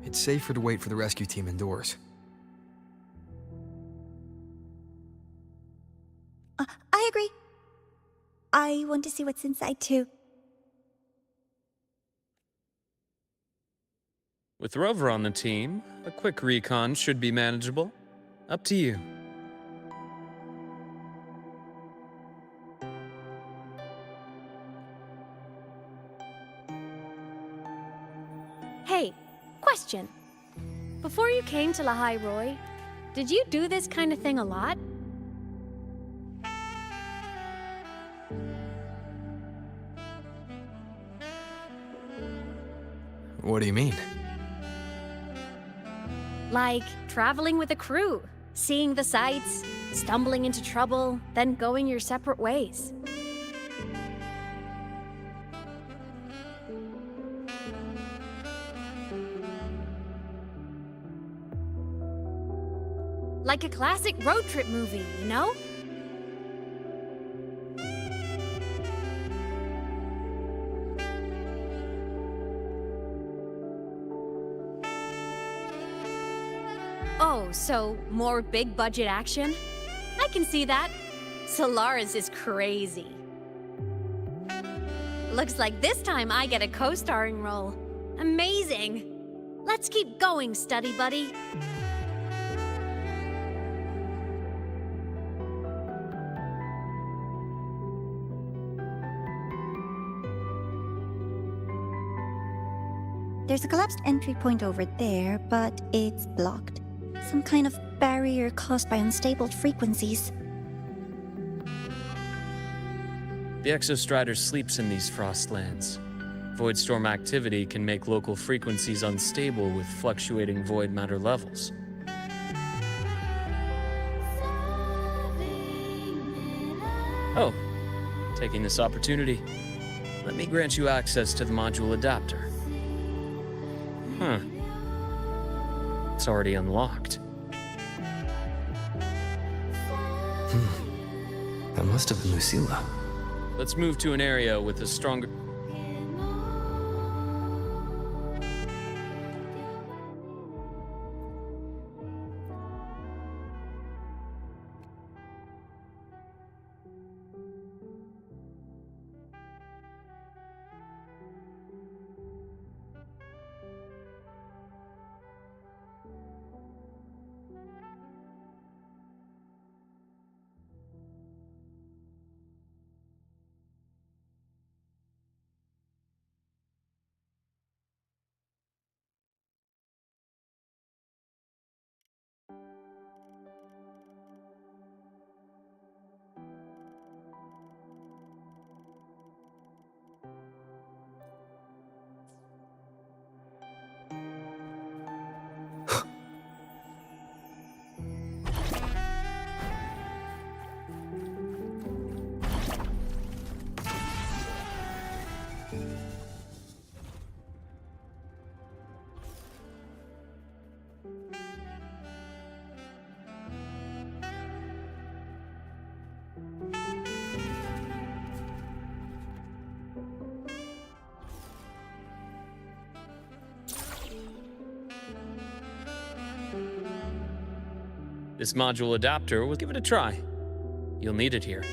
It's safer to wait for the rescue team indoors. I agree. I want to see what's inside too. With Rover on the team, a quick recon should be manageable. Up to you. Hey, question. Before you came to Lahai Roy, did you do this kind of thing a lot? What do you mean? Like traveling with a crew, seeing the sights, stumbling into trouble, then going your separate ways. Like a classic road trip movie, you know? Oh, so more big budget action? I can see that. Solaris is crazy. Looks like this time I get a co-starring role. Amazing. Let's keep going, study buddy. There's a collapsed entry point over there, but it's blocked. Some kind of barrier caused by unstable frequencies. The Exostrider sleeps in these frostlands. Void storm activity can make local frequencies unstable with fluctuating void matter levels. Oh, taking this opportunity, let me grant you access to the module adapter. Huh. It's already unlocked. That must have been Lucilla. Let's move to an area with a stronger... This module adapter will give it a try. You'll need it here.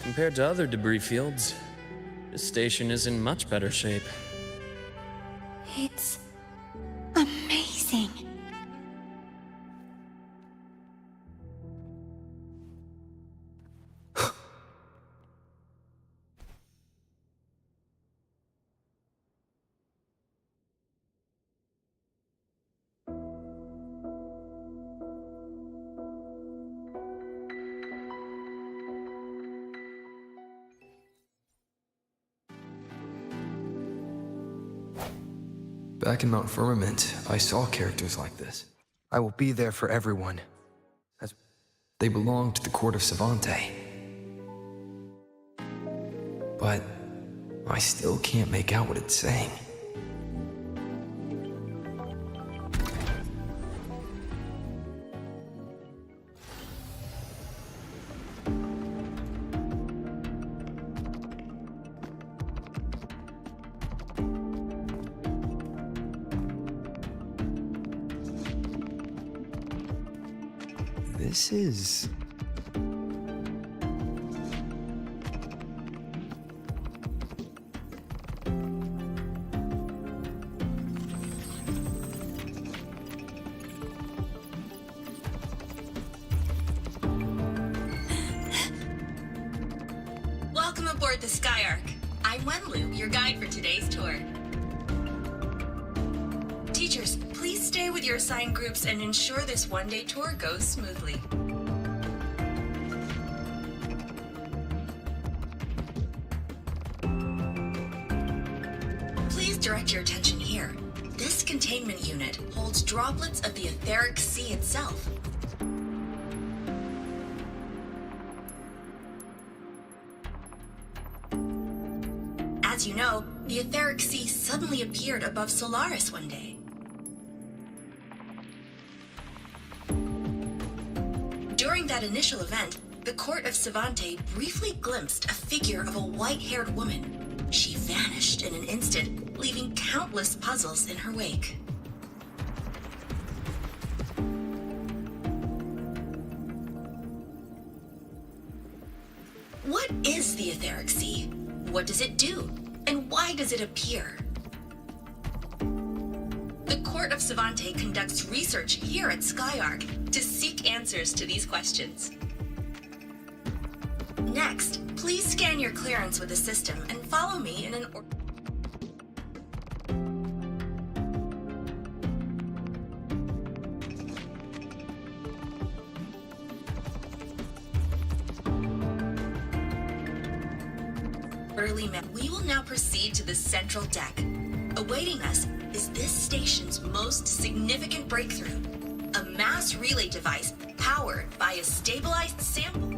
Compared to other debris fields, this station is in much better shape. It's amazing. Back in Mount Firmament, I saw characters like this. I will be there for everyone. As they belong to the court of Savante. But I still can't make out what it's saying. This is... Welcome aboard the Skyark. I'm Wenlu, your guide for today's tour. Teachers, please stay with your assigned groups and ensure this one-day tour goes smoothly. Please direct your attention here. This containment unit holds droplets of the etheric sea itself. As you know, the etheric sea suddenly appeared above Solaris one day. During that initial event, the court of Savante briefly glimpsed a figure of a white-haired woman. She vanished in an instant, leaving countless puzzles in her wake. What is the etheric sea? What does it do? And why does it appear? The Court of Savante conducts research here at Skyark to seek answers to these questions. Next, please scan your clearance with the system and follow me in an orderly manner. We will now proceed to the central deck. Awaiting us is this station's most significant breakthrough, a mass relay device powered by a stabilized sample.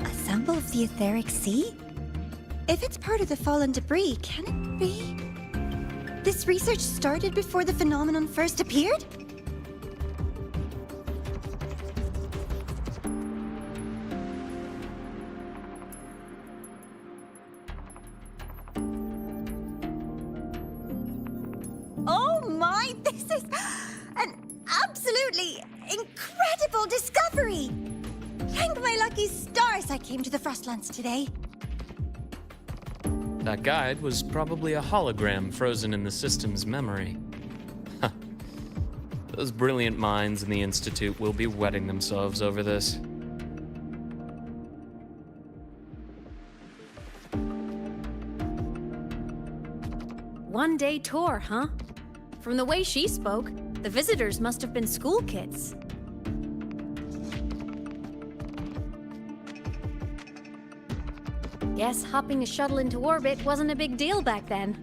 A sample of the etheric sea? If it's part of the fallen debris, can it be? This research started before the phenomenon first appeared? Oh my, this is an absolutely incredible discovery! Thank my lucky stars I came to the Frostlands today. That guide was probably a hologram frozen in the system's memory. Huh. Those brilliant minds in the Institute will be wetting themselves over this. One-day tour, huh? From the way she spoke, the visitors must have been school kids. Guess hopping a shuttle into orbit wasn't a big deal back then.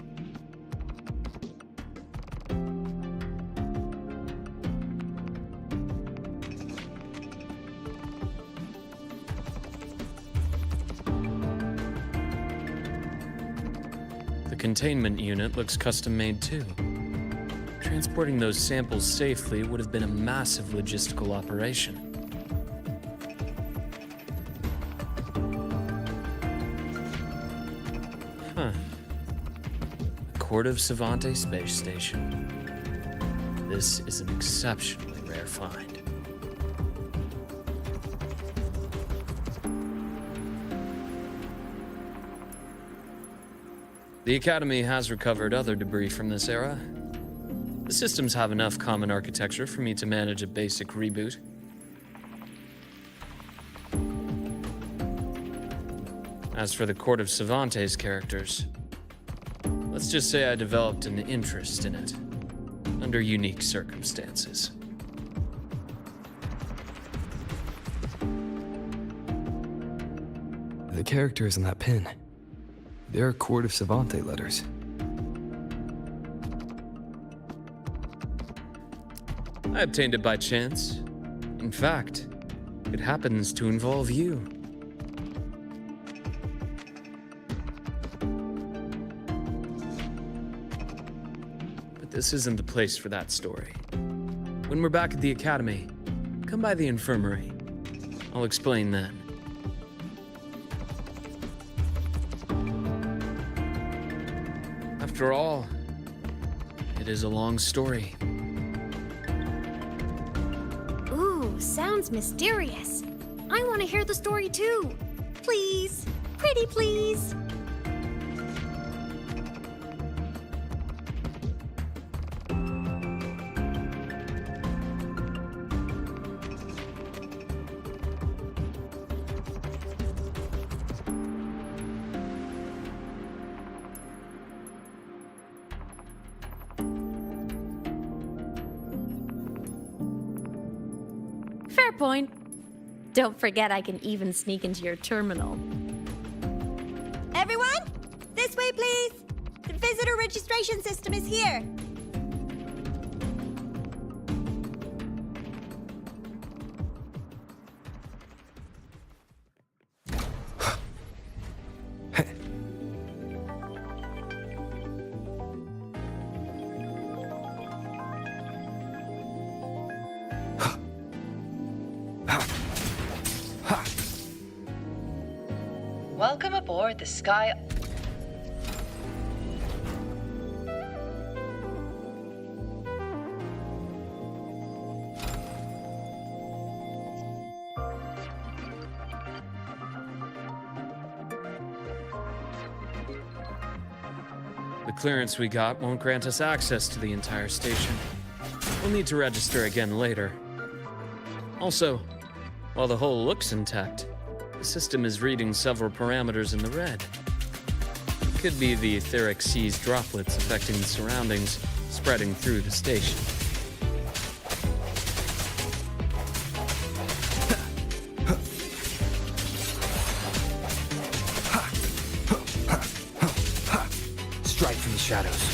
The containment unit looks custom-made too. Transporting those samples safely would have been a massive logistical operation. Huh. The Court of Savante Space Station. This is an exceptionally rare find. The Academy has recovered other debris from this era. The systems have enough common architecture for me to manage a basic reboot. As for the Court of Savante's characters, let's just say I developed an interest in it, under unique circumstances. The characters in that pin, they're Court of Savante letters. I obtained it by chance. In fact, it happens to involve you. But this isn't the place for that story. When we're back at the Academy, come by the infirmary. I'll explain then. After all, it is a long story. Ooh, sounds mysterious. I want to hear the story too. Please, pretty please. Fair point. Don't forget I can even sneak into your terminal. Everyone, this way please. The visitor registration system is here. Welcome aboard the Sky. The clearance we got won't grant us access to the entire station. We'll need to register again later. Also, while the hull looks intact, the system is reading several parameters in the red. It could be the etheric sea's droplets affecting the surroundings, spreading through the station. Strike from the shadows.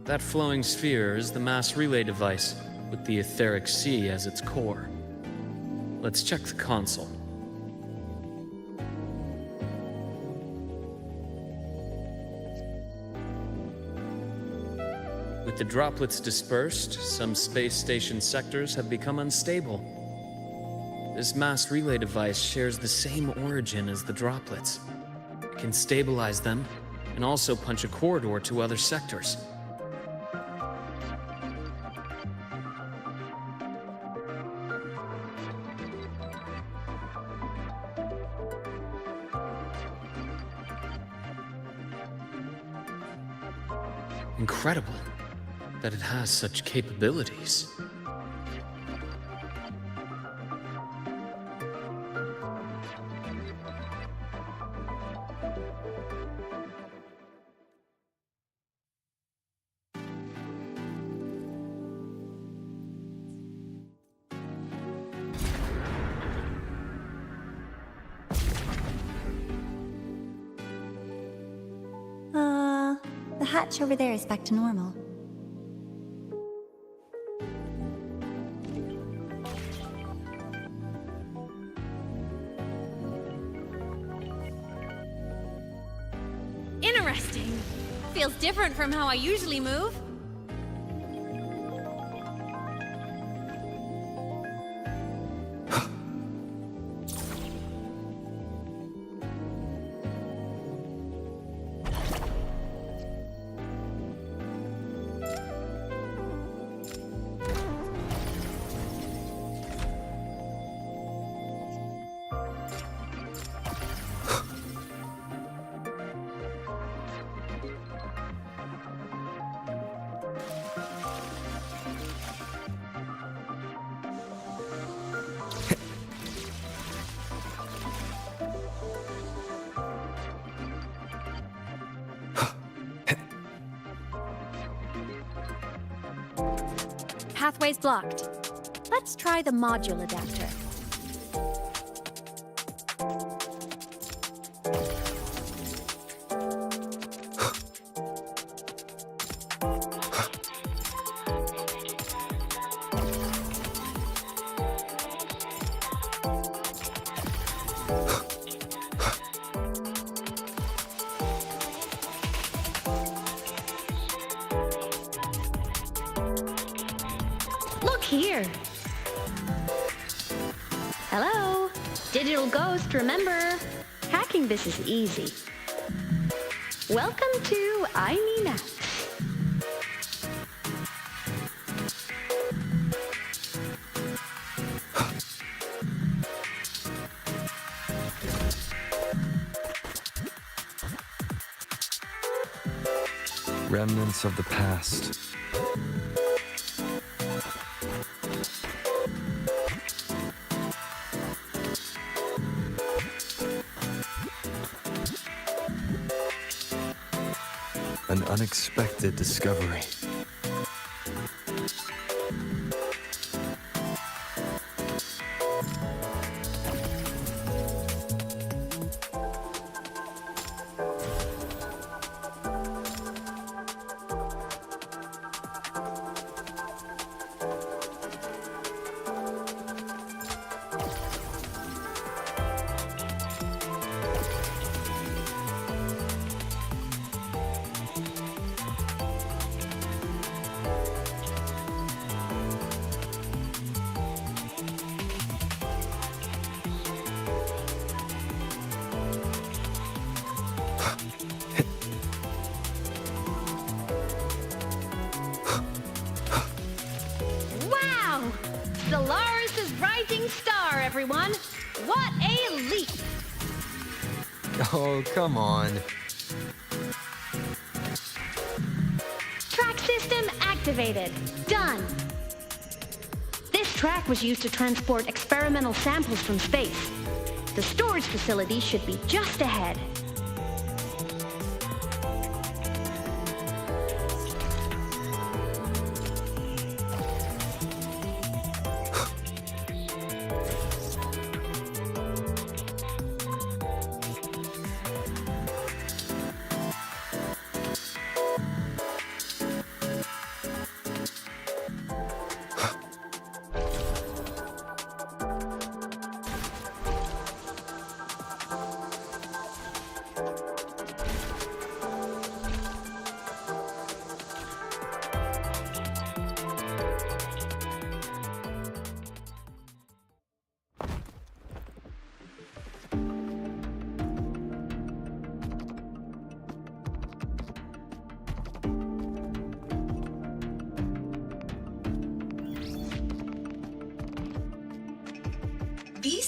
That flowing sphere is the mass relay device, with the etheric sea as its core. Let's check the console. With the droplets dispersed, some space station sectors have become unstable. This mass relay device shares the same origin as the droplets. It can stabilize them and also punch a corridor to other sectors. Incredible that it has such capabilities. The hatch over there is back to normal. Interesting. Feels different from how I usually move. Pathway's blocked. Let's try the module adapter. Here. Hello? Digital ghost, remember? Hacking this is easy. Welcome to arknights. Remnants of the past. An unexpected discovery. Everyone, what a leap! Oh, come on. Track system activated. Done. This track was used to transport experimental samples from space. The storage facility should be just ahead.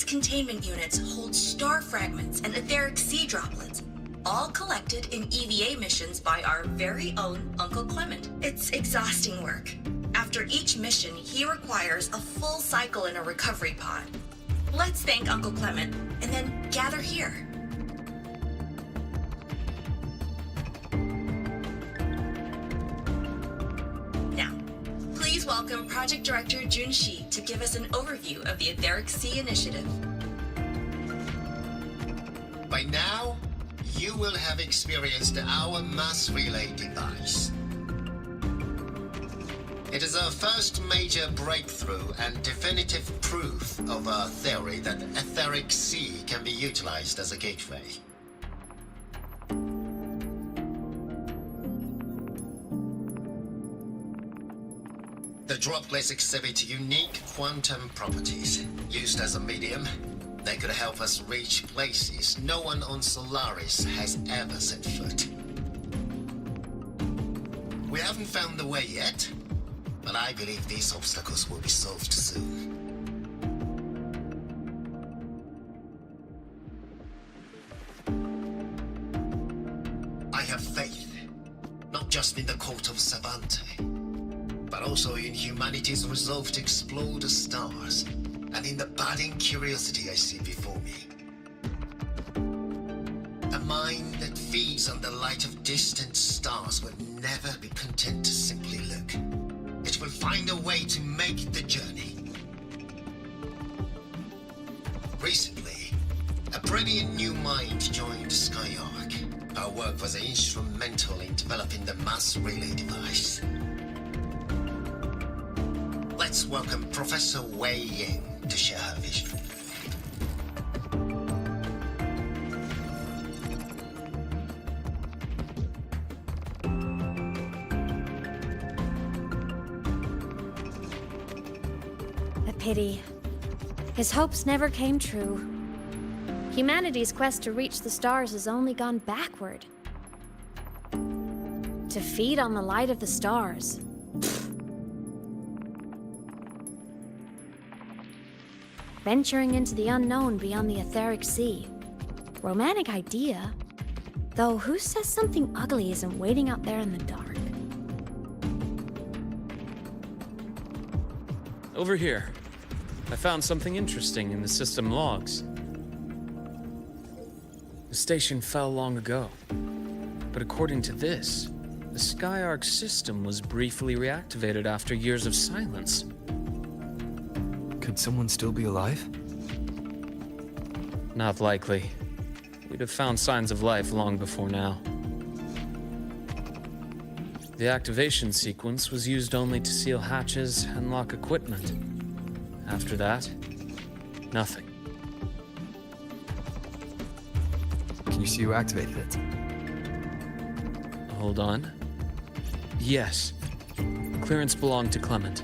containment units hold star fragments and etheric sea droplets, all collected in EVA missions by our very own Uncle Clement. It's exhausting work. After each mission, he requires a full cycle in a recovery pod. Let's thank Uncle Clement and then gather here. Now, please welcome Project Director Junshi to give us an overview of the Etheric Sea Initiative. By now, you will have experienced our mass relay device. It is our first major breakthrough and definitive proof of our theory that the etheric sea can be utilized as a gateway. The droplets exhibit unique quantum properties. Used as a medium, they could help us reach places no one on Solaris has ever set foot. We haven't found the way yet, but I believe these obstacles will be solved soon. I have faith, not just in the court of Savante, but also in humanity's resolve to explore the stars, and in the budding curiosity I see before me. A mind that feeds on the light of distant stars will never be content to simply look. It will find a way to make the journey. Recently, a brilliant new mind joined Skyark. Our work was instrumental in developing the mass relay device. Let's welcome Professor Wei Ying to share her vision. Pity. His hopes never came true. Humanity's quest to reach the stars has only gone backward. To feed on the light of the stars. Venturing into the unknown beyond the etheric sea. Romantic idea. Though who says something ugly isn't waiting out there in the dark? Over here. I found something interesting in the system logs. The station fell long ago, but according to this, the Skyark system was briefly reactivated after years of silence. Could someone still be alive? Not likely. We'd have found signs of life long before now. The activation sequence was used only to seal hatches and lock equipment. After that, nothing. Can you see who activated it? Hold on. Yes. Clearance belonged to Clement.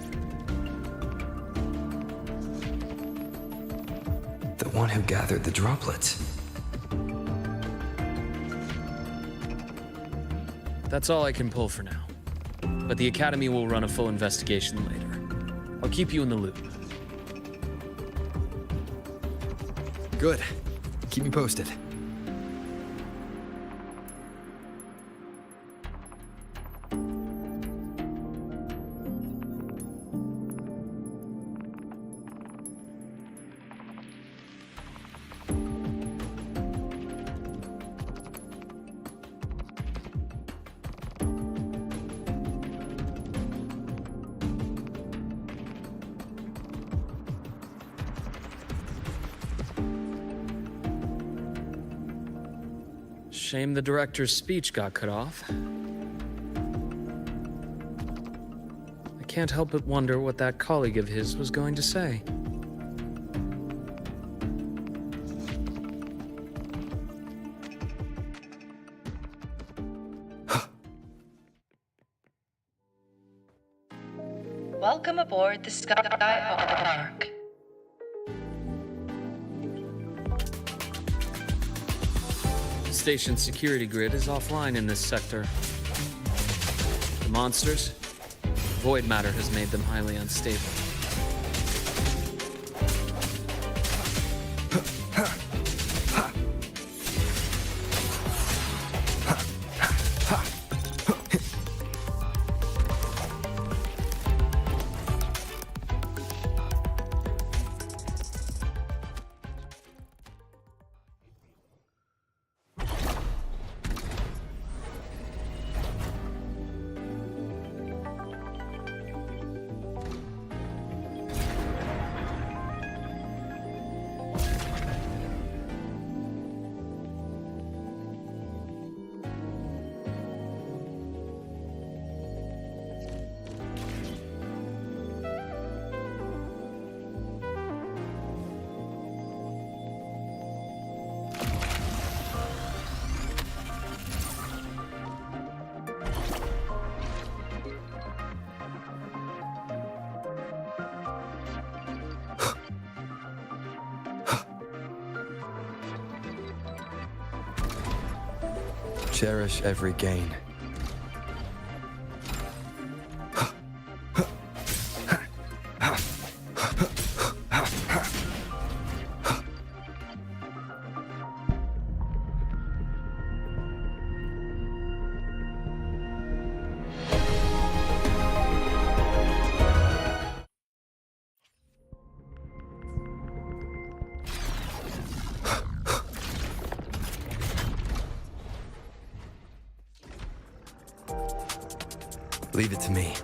The one who gathered the droplets. That's all I can pull for now. But the Academy will run a full investigation later. I'll keep you in the loop. Good. Keep me posted. Shame the director's speech got cut off. I can't help but wonder what that colleague of his was going to say. Welcome aboard the Skyark. The station's security grid is offline in this sector. The monsters? Void matter has made them highly unstable. Cherish every gain. Leave it to me.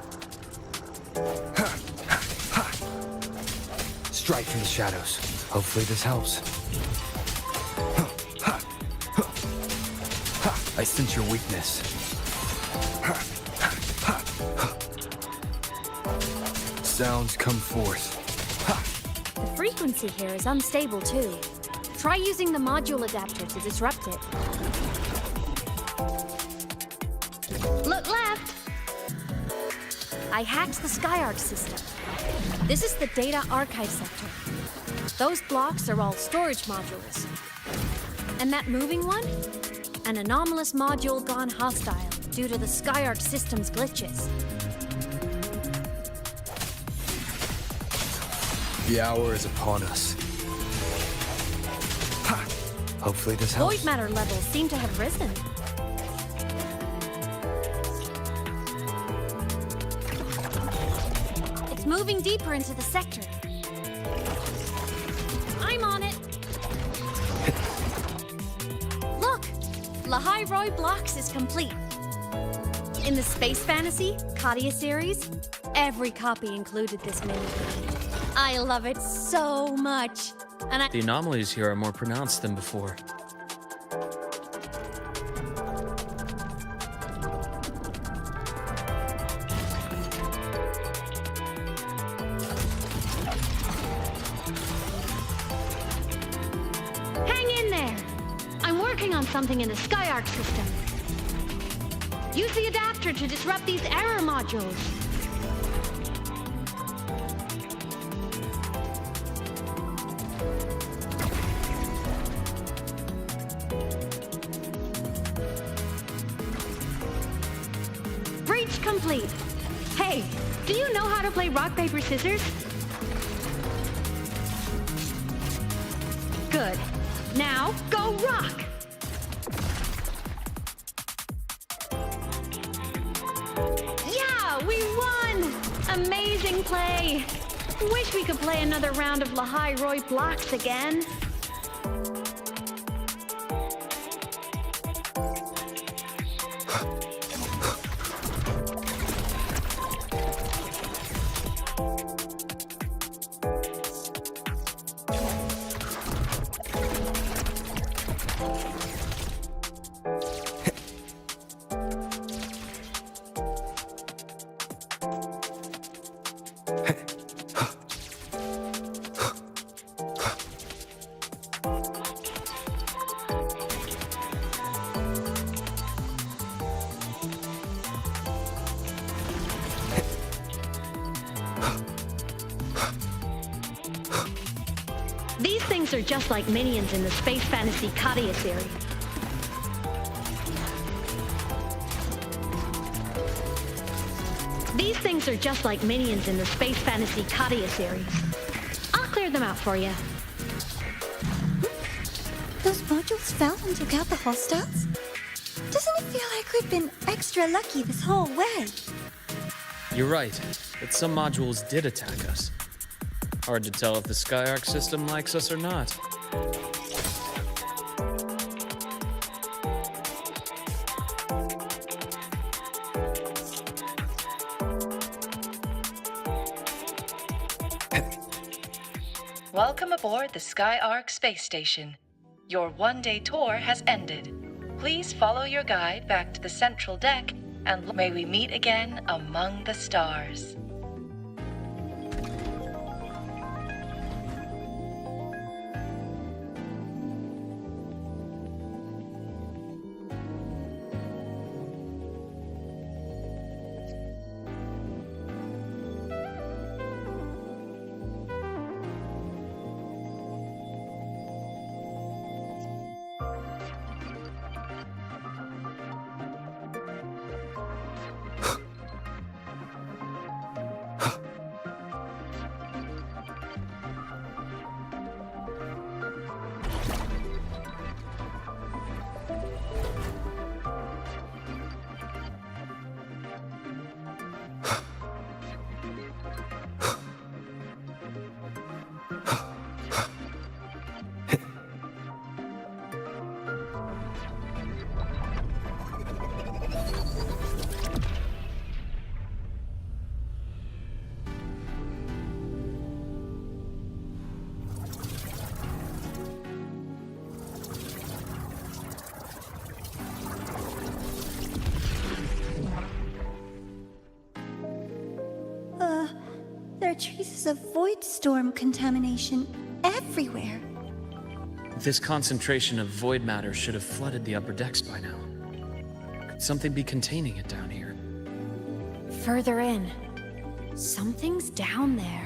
Strike from the shadows. Hopefully this helps. I sense your weakness. Sounds come forth. The frequency here is unstable too. Try using the module adapter to disrupt it. Look left! I hacked the SkyArc system. This is the data archive sector. Those blocks are all storage modules. And that moving one? An anomalous module gone hostile due to the SkyArc system's glitches. The hour is upon us. Hopefully this helps. Void matter levels seem to have risen. It's moving deeper into the sector. I'm on it. Look! Lahai Roy Blocks is complete. In the Space Fantasy Katia series, every copy included this mini. I love it so much. And The anomalies here are more pronounced than before. hang in there! I'm working on something in the SkyArc system. Use the adapter to disrupt these error modules. Breach complete. Hey, do you know how to play rock, paper, scissors? Good. Now, go rock! Yeah, we won! Amazing play! Wish we could play another round of Lahai Roy Blocks again. These things are just like minions in the Space Fantasy Katia series. These things are just like minions in the Space Fantasy Katia series. I'll clear them out for you. Those modules fell and took out the hostiles? Doesn't it feel like we've been extra lucky this whole way? You're right, but some modules did attack us. Hard to tell if the SkyArc system likes us or not. Welcome aboard the SkyArc space station. Your one-day tour has ended. Please follow your guide back to the central deck, and may we meet again among the stars. traces of void storm contamination everywhere. This concentration of void matter should have flooded the upper decks by now. Could something be containing it down here? Further in. Something's down there.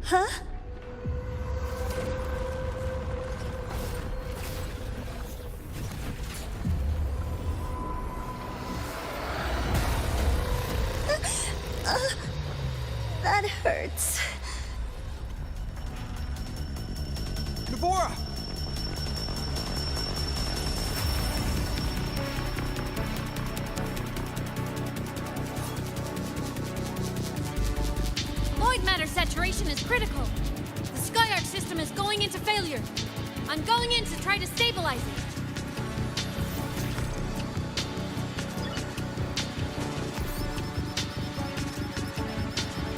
Huh? That hurts. Navora! Void matter saturation is critical. The Skyark system is going into failure. I'm going in to try to stabilize it.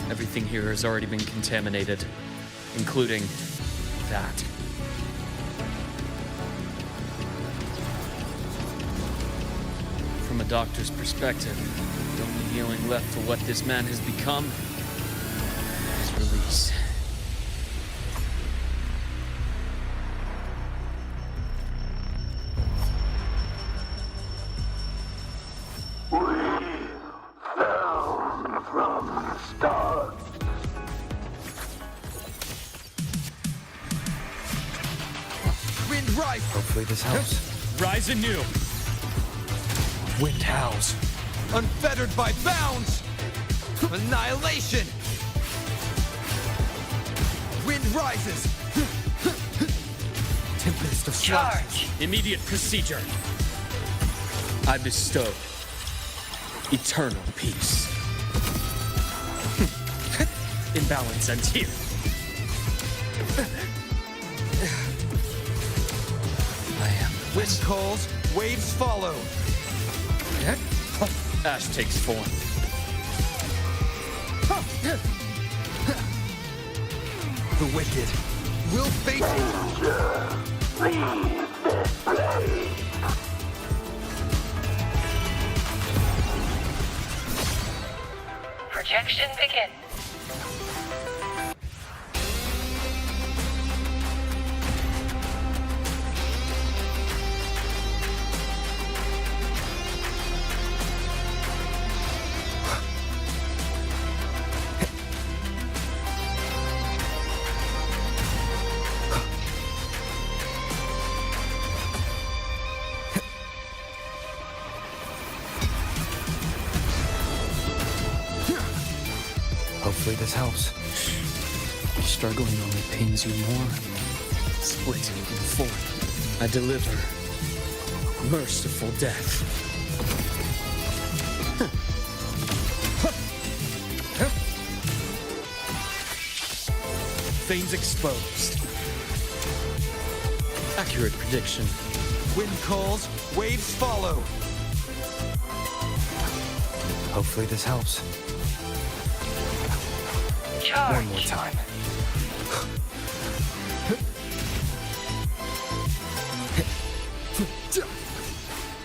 Everything here has already been contaminated, including that. From a doctor's perspective, the only healing left for what this man has become is release. Hopefully this helps. Rise anew. Wind howls. Unfettered by bounds. Annihilation. Wind rises. Tempest of Charge. Immediate procedure. I bestow eternal peace. Imbalance ends here. Wind calls, waves follow. Ash takes form. The wicked will face Projection begin. Hopefully this helps. Struggling only pains you more. Split in four. I deliver merciful death. Veins exposed. Accurate prediction. Wind calls, waves follow. Hopefully this helps. Charge. One more time.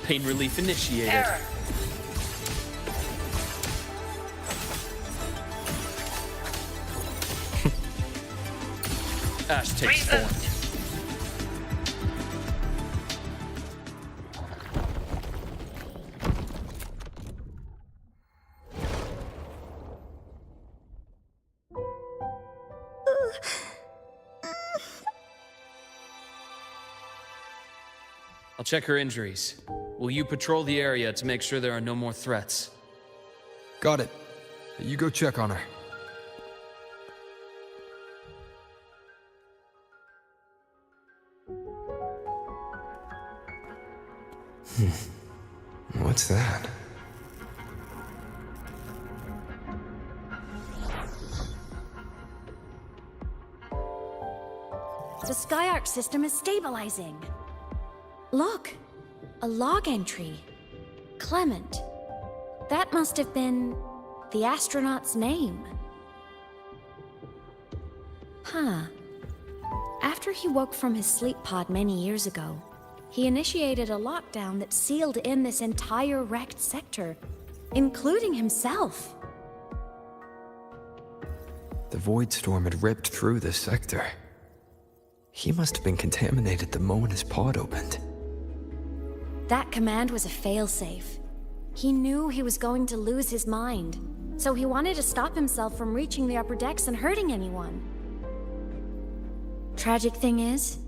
Pain relief initiated. Error. Ash takes form. I'll check her injuries. Will you patrol the area to make sure there are no more threats? Got it. You go check on her. What's that? The Skyark system is stabilizing. Look, a log entry. Clement. That must have been the astronaut's name. Huh. After he woke from his sleep pod many years ago, he initiated a lockdown that sealed in this entire wrecked sector, including himself. The void storm had ripped through this sector. He must have been contaminated the moment his pod opened. That command was a failsafe. He knew he was going to lose his mind, so he wanted to stop himself from reaching the upper decks and hurting anyone. Tragic thing is,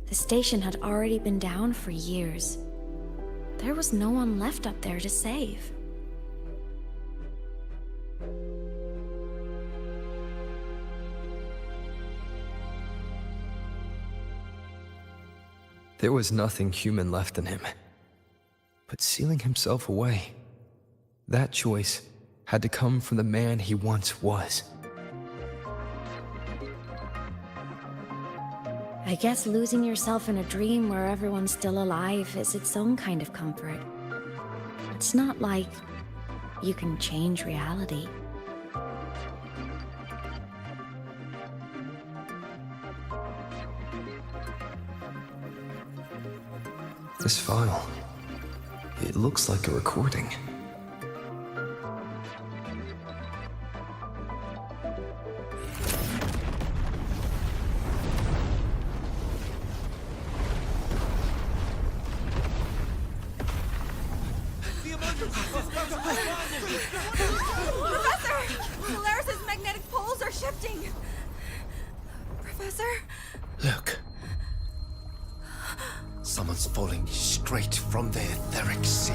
the station had already been down for years. There was no one left up there to save. There was nothing human left in him. But sealing himself away, that choice had to come from the man he once was. I guess losing yourself in a dream where everyone's still alive is its own kind of comfort. It's not like you can change reality. This file, it looks like a recording. Professor! Polaris's magnetic poles are shifting! Professor? Look. Someone's falling straight from the etheric sea.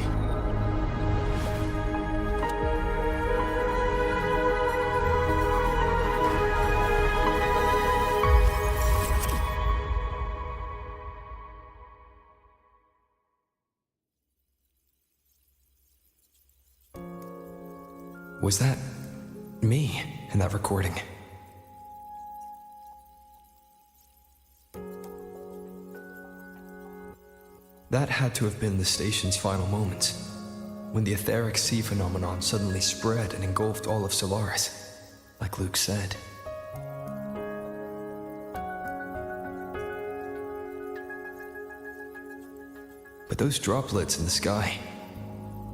Was that me in that recording? That had to have been the station's final moments, when the etheric sea phenomenon suddenly spread and engulfed all of Solaris, like Luke said. But those droplets in the sky,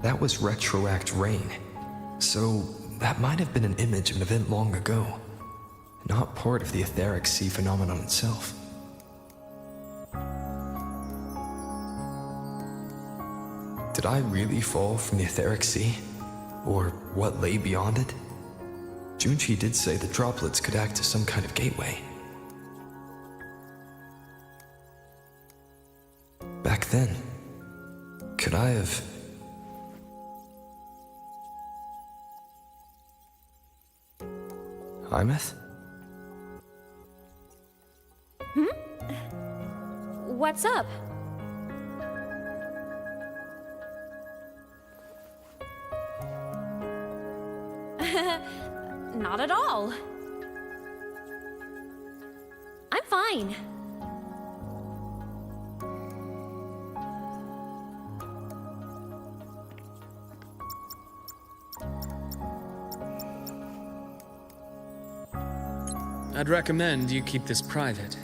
that was retroact rain. So that might have been an image of an event long ago, not part of the etheric sea phenomenon itself. Did I really fall from the etheric sea? Or what lay beyond it? Junchi did say the droplets could act as some kind of gateway. Back then, could I have... Imeth? What's up? Not at all. I'm fine. I'd recommend you keep this private.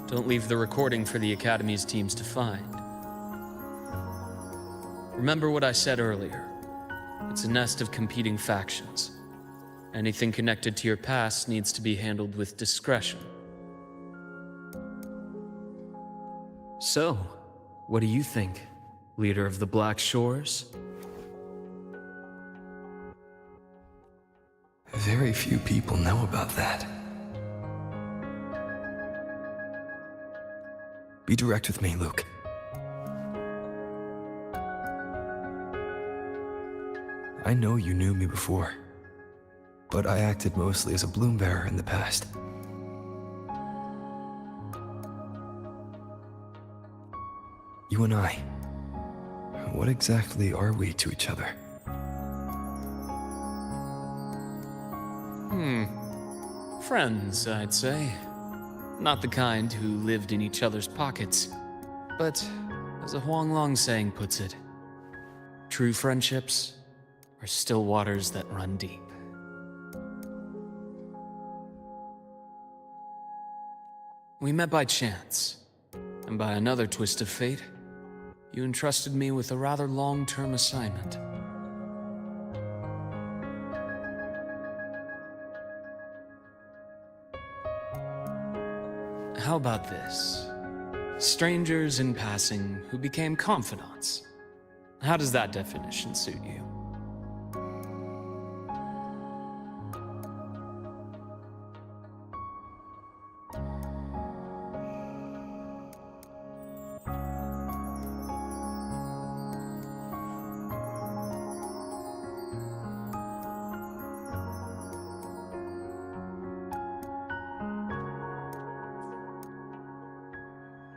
Don't leave the recording for the Academy's teams to find. Remember what I said earlier. It's a nest of competing factions. Anything connected to your past needs to be handled with discretion. So, what do you think, leader of the Black Shores? Very few people know about that. Be direct with me, Luke. I know you knew me before, but I acted mostly as a bloom bearer in the past. You and I, what exactly are we to each other? Friends, I'd say. Not the kind who lived in each other's pockets, but as a Huanglong saying puts it, true friendships are still waters that run deep. We met by chance, and by another twist of fate, you entrusted me with a rather long-term assignment. How about this? Strangers in passing who became confidants. How does that definition suit you?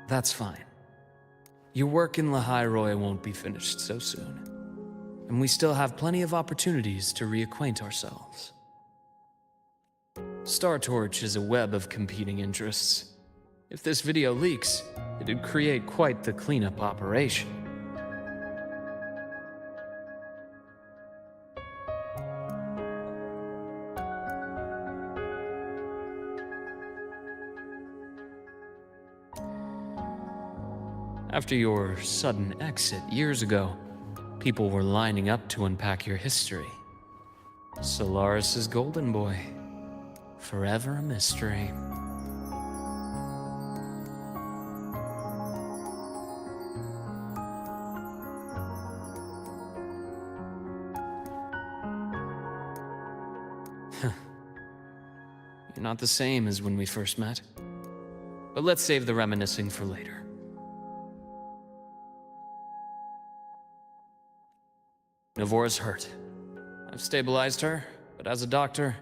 That's fine. Your work in Lahai won't be finished so soon, and we still have plenty of opportunities to reacquaint ourselves. Star Torch is a web of competing interests. If this video leaks, it'd create quite the cleanup operation. After your sudden exit years ago, people were lining up to unpack your history. Solaris's golden boy, forever a mystery. You're not the same as when we first met. But let's save the reminiscing for later. Navora's hurt. I've stabilized her, but as a doctor,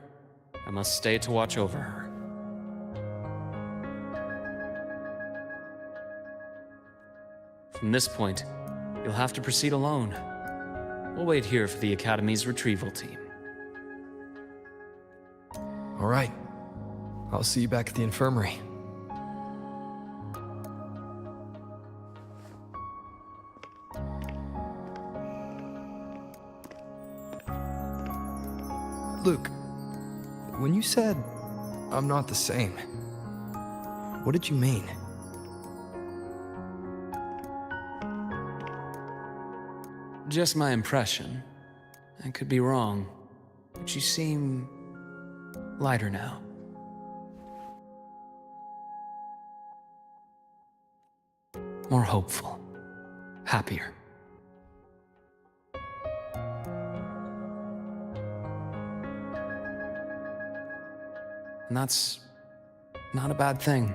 I must stay to watch over her. From this point, you'll have to proceed alone. We'll wait here for the Academy's retrieval team. All right. I'll see you back at the infirmary. Luke, when you said, I'm not the same, what did you mean? Just my impression. I could be wrong, but you seem lighter now. More hopeful, happier. And that's not a bad thing.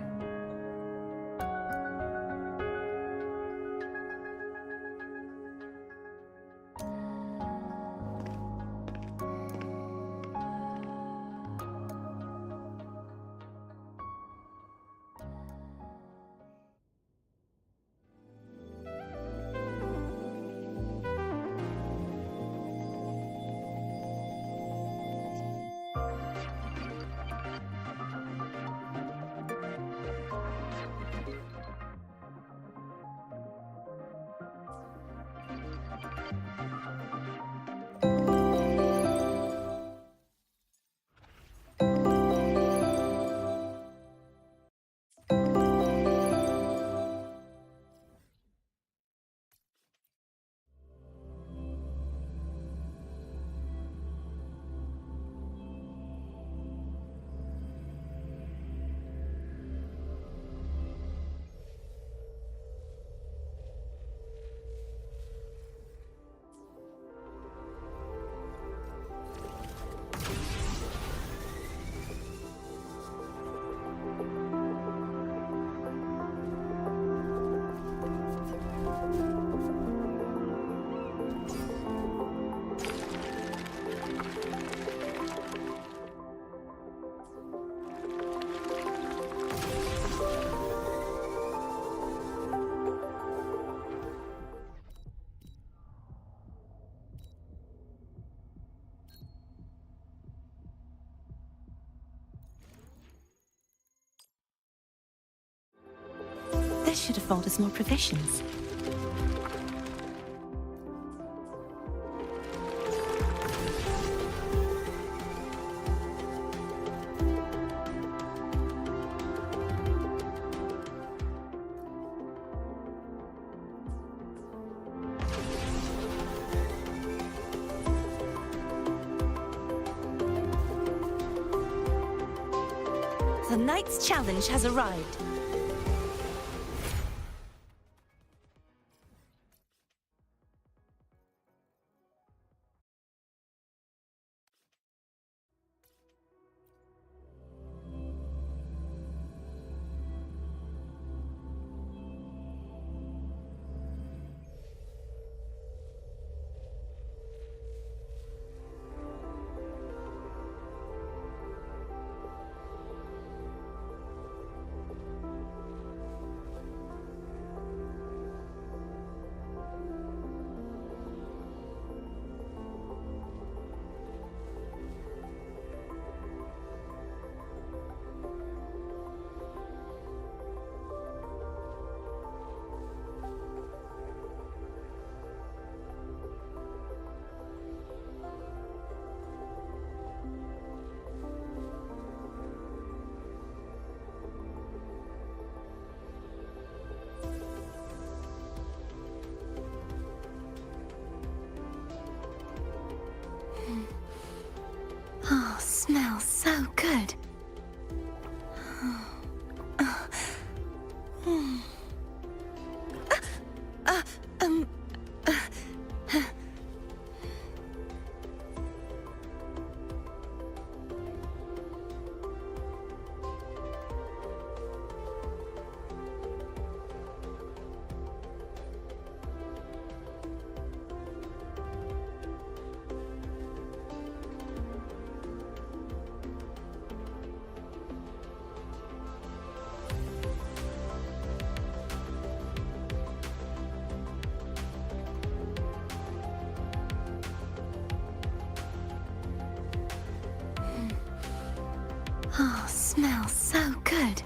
This should afford us more provisions. The Knight's Challenge has arrived. Oh, smells so good. Oh, smells so good.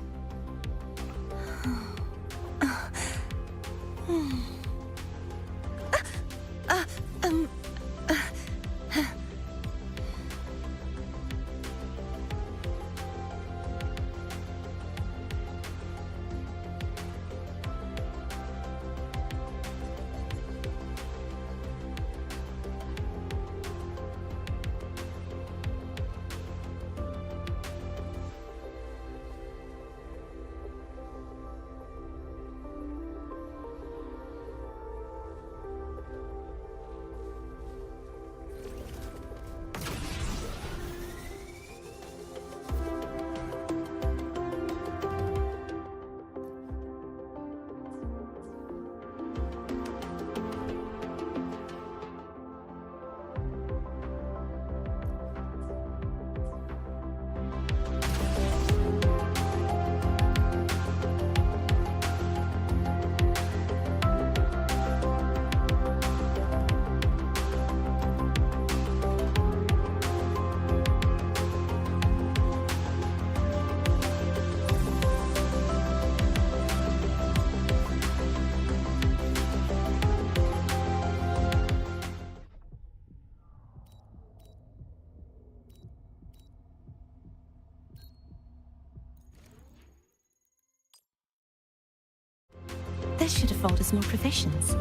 This should afford us more provisions.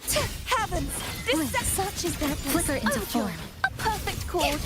To heavens! This Such is their flicker into form. A perfect chord!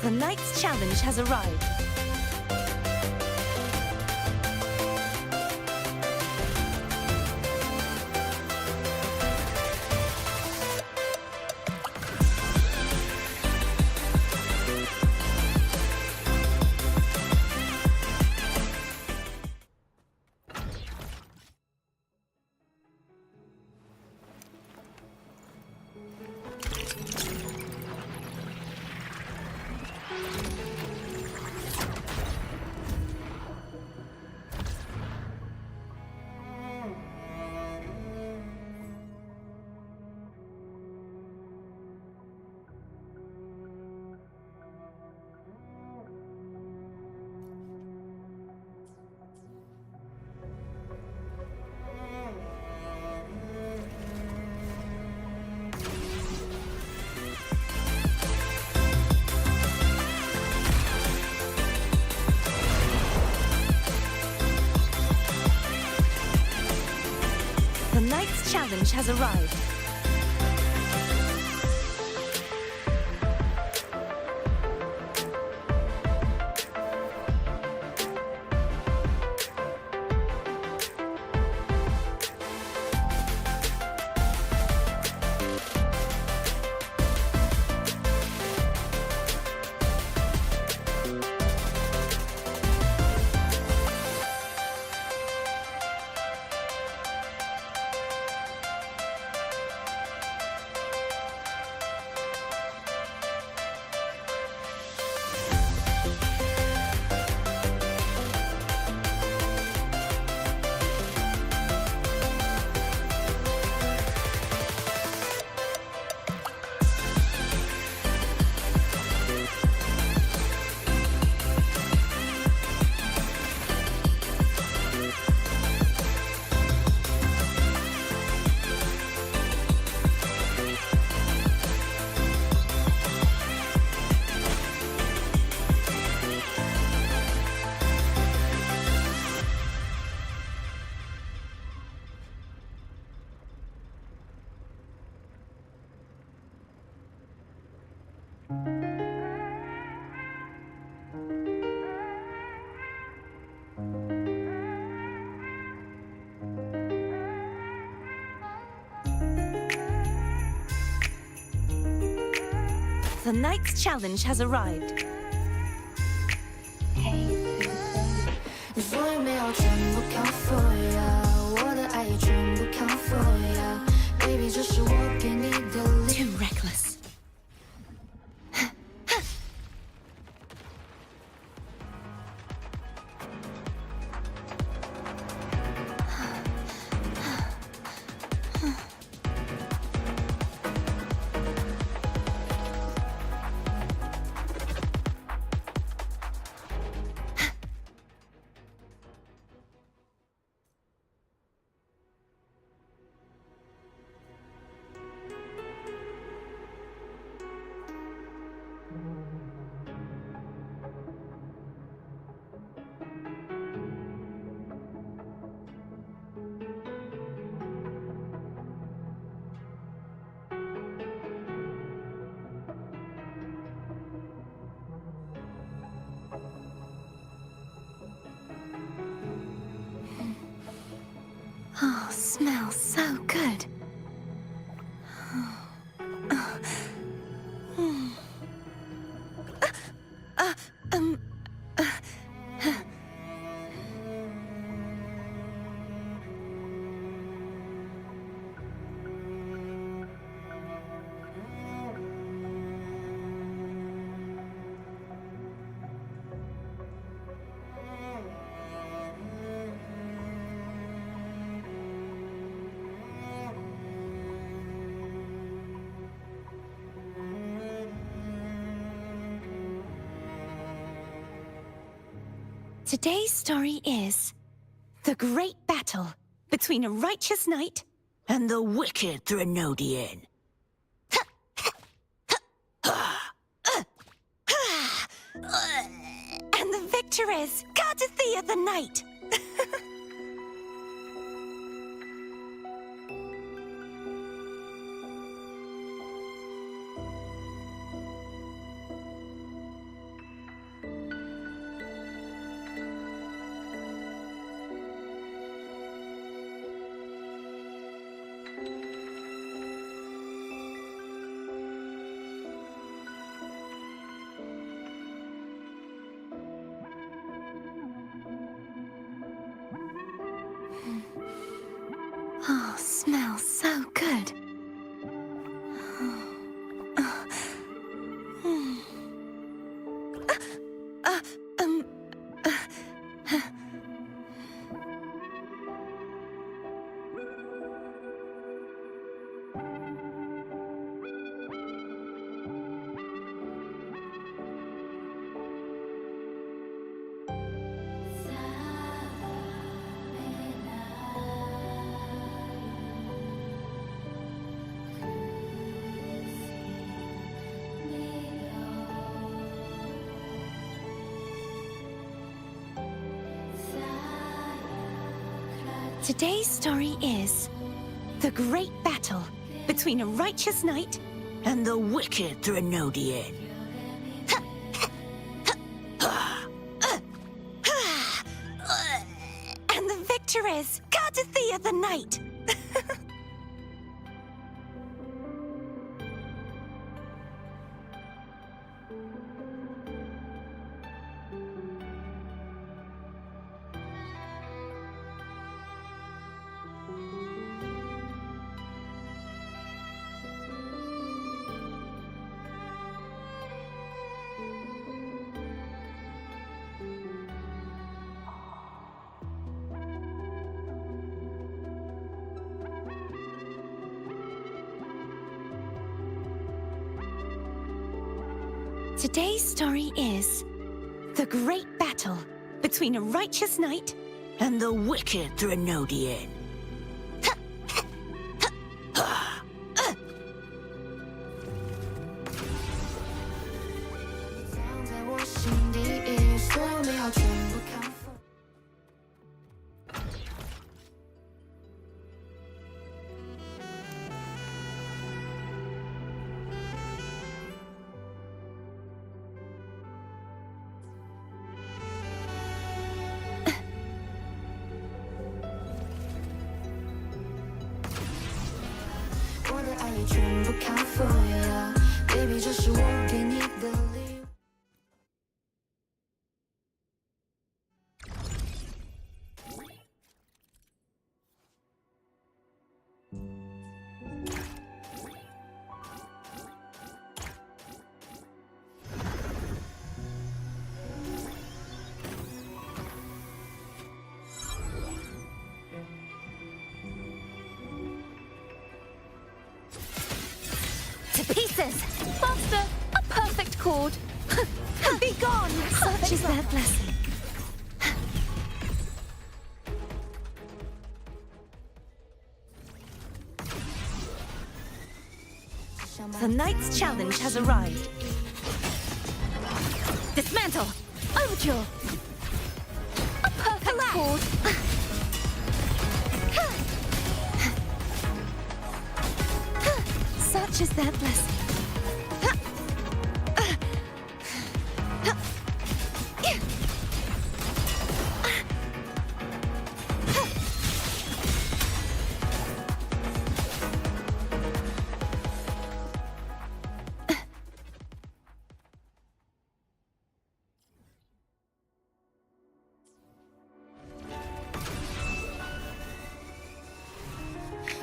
The Knight's challenge has arrived. The Knight's challenge has arrived. The Knight's challenge has arrived. 所有没有全部靠 for ya， 我的爱也全部靠 for ya，baby 这是我给你的礼。 Too reckless. Oh, smells so good. Today's story is the great battle between a righteous knight and the wicked Threnodian. And the victor is Cardathea the Knight. Oh, smells so good. Today's story is the great battle between a righteous knight and the wicked Threnodian. And the victor is Cardathea the Knight. Today's story is the great battle between a righteous knight and the wicked Threnodian. Baby， 这是我给你的礼物。Pieces! Faster! A perfect chord! Be gone! Such is their blessing. The Knight's challenge has arrived. Dismantle! Overture! A perfect chord! Such is their blessing.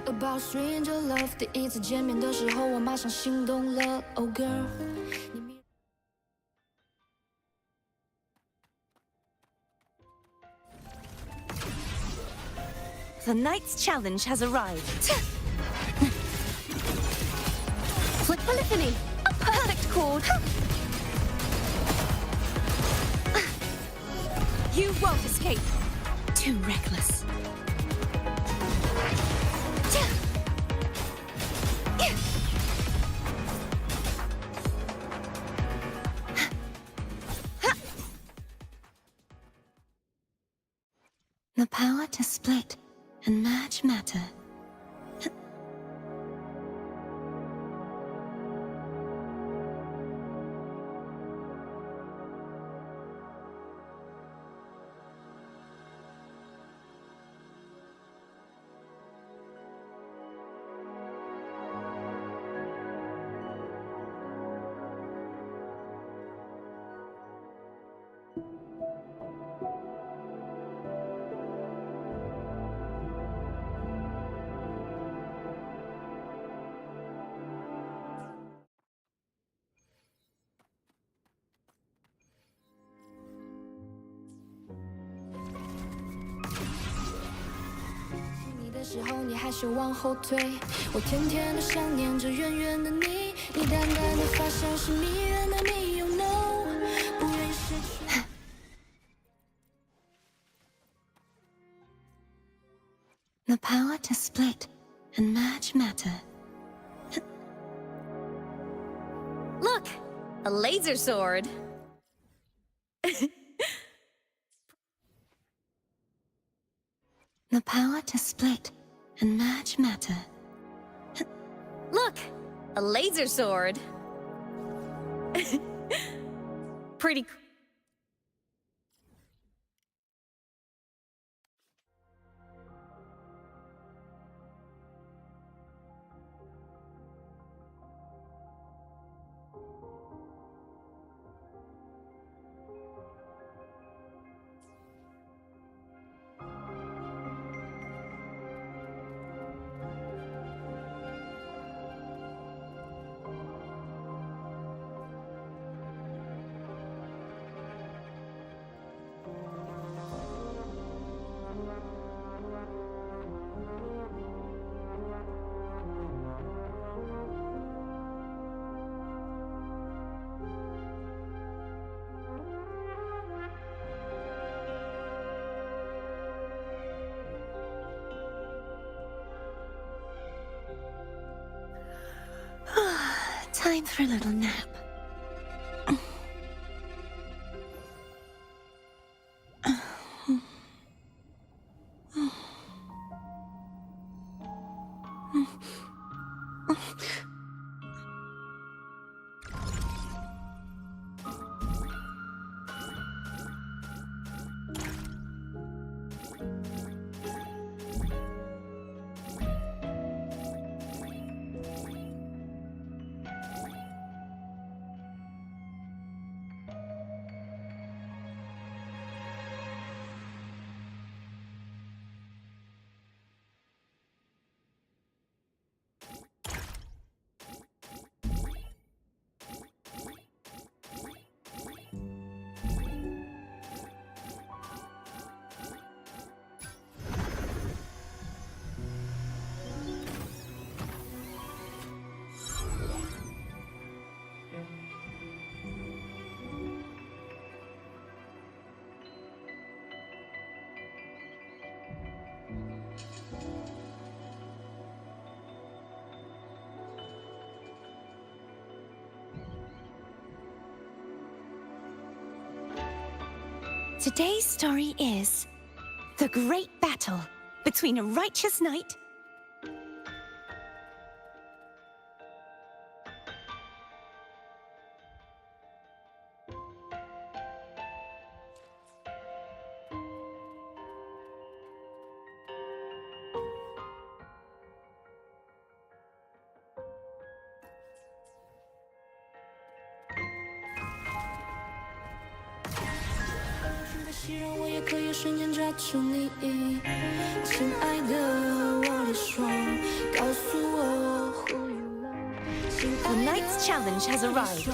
About stranger love， 第一次见面的时候，我马上心动了。Oh girl， The Knight's challenge has arrived. Flick polyphony, a perfect chord. You won't escape. Too reckless. The power to split and merge matter. The power to split and merge matter. Look! A laser sword! The power to split and merge matter. Look! A laser sword! Pretty cool. Time for a little nap. Today's story is the great battle between a righteous knight The knight's challenge has arrived.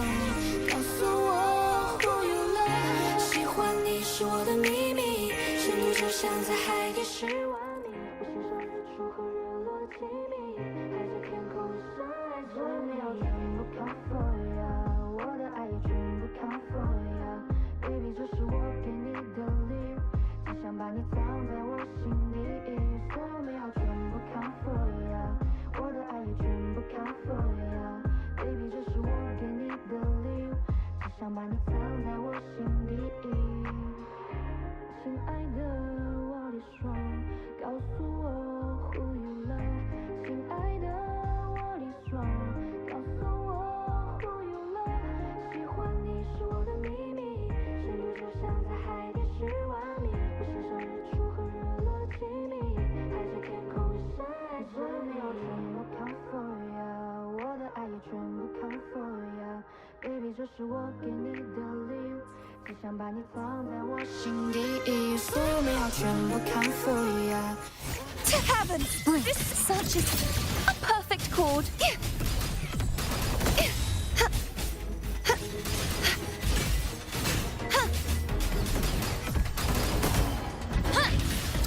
for ya, baby， 这是我给你的礼物，只想把你放在我心底，所有美好全部 come for ya。 To heavens! This is such a perfect chord.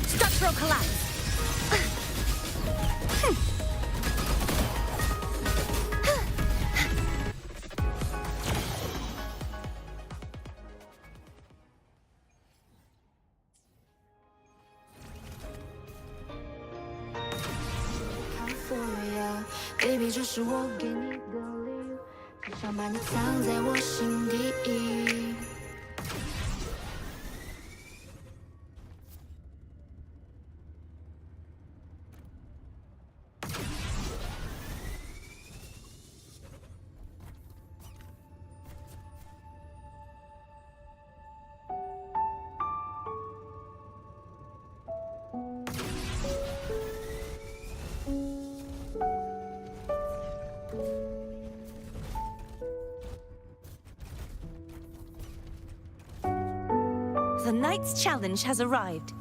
Structural collapse. Baby， 这是我给你的礼物，只想把你藏在我心底。The Knight's challenge has arrived.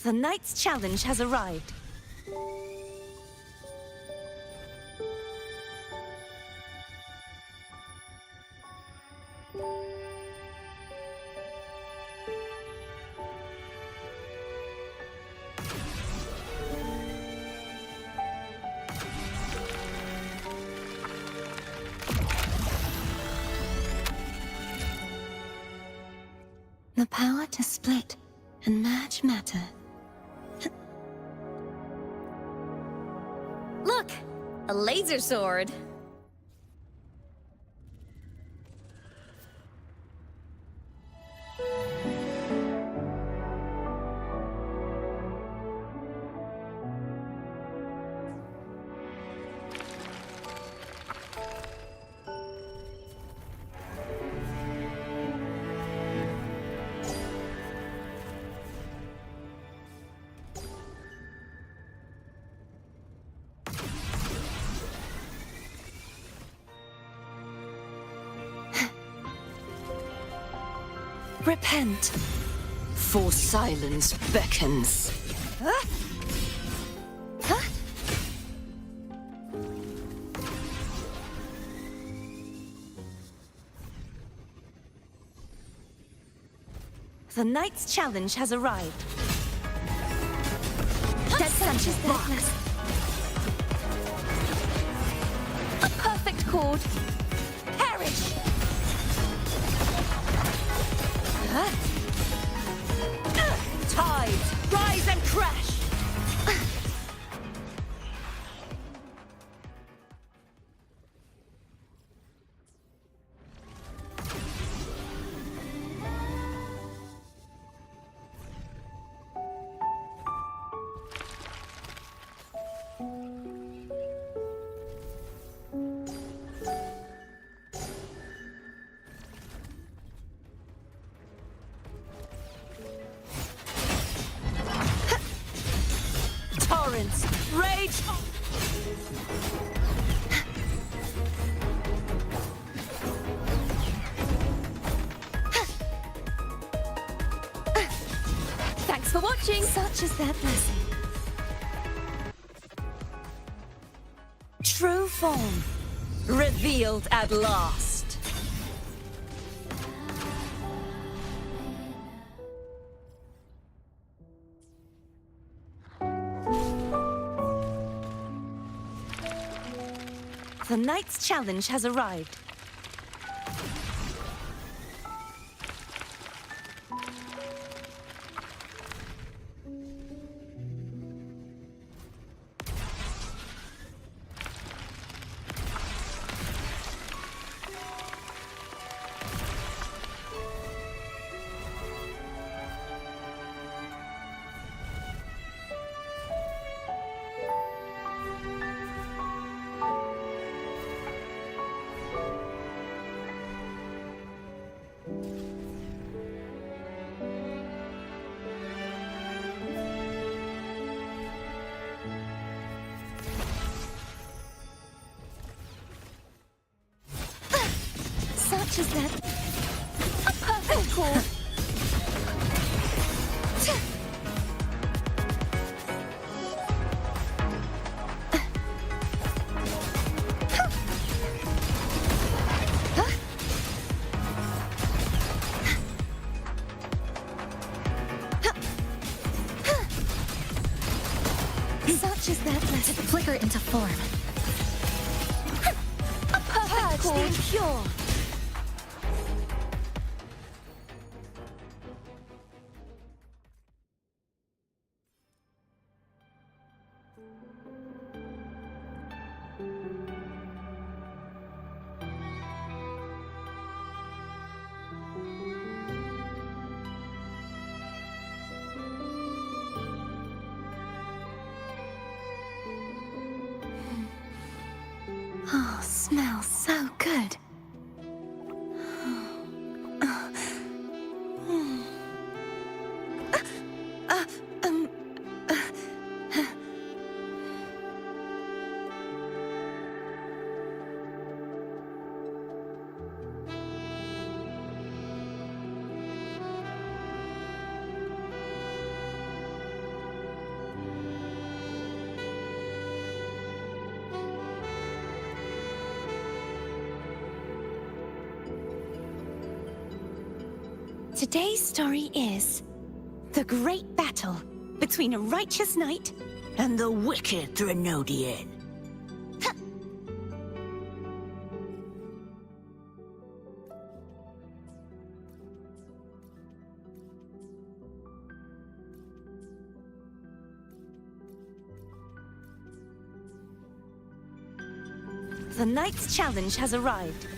The Knight's challenge has arrived. The power to split and merge matter. Look! A laser sword! Repent, for silence beckons. Huh? Huh? The Knight's challenge has arrived. Dead Sanchez Darkness. A perfect chord. Perish! Tides, rise and crash! Torrents, rage! Thanks for watching! Such is their blessing. True form, revealed at last. The Knight's challenge has arrived. Such is that. A perfect chord. Such is that blessed to flicker into form. A perfect chord. Pure. Oh, smells so good. Today's story is the great battle between a righteous knight and the wicked Threnodian. The Knight's challenge has arrived.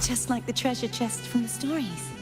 Just like the treasure chest from the stories.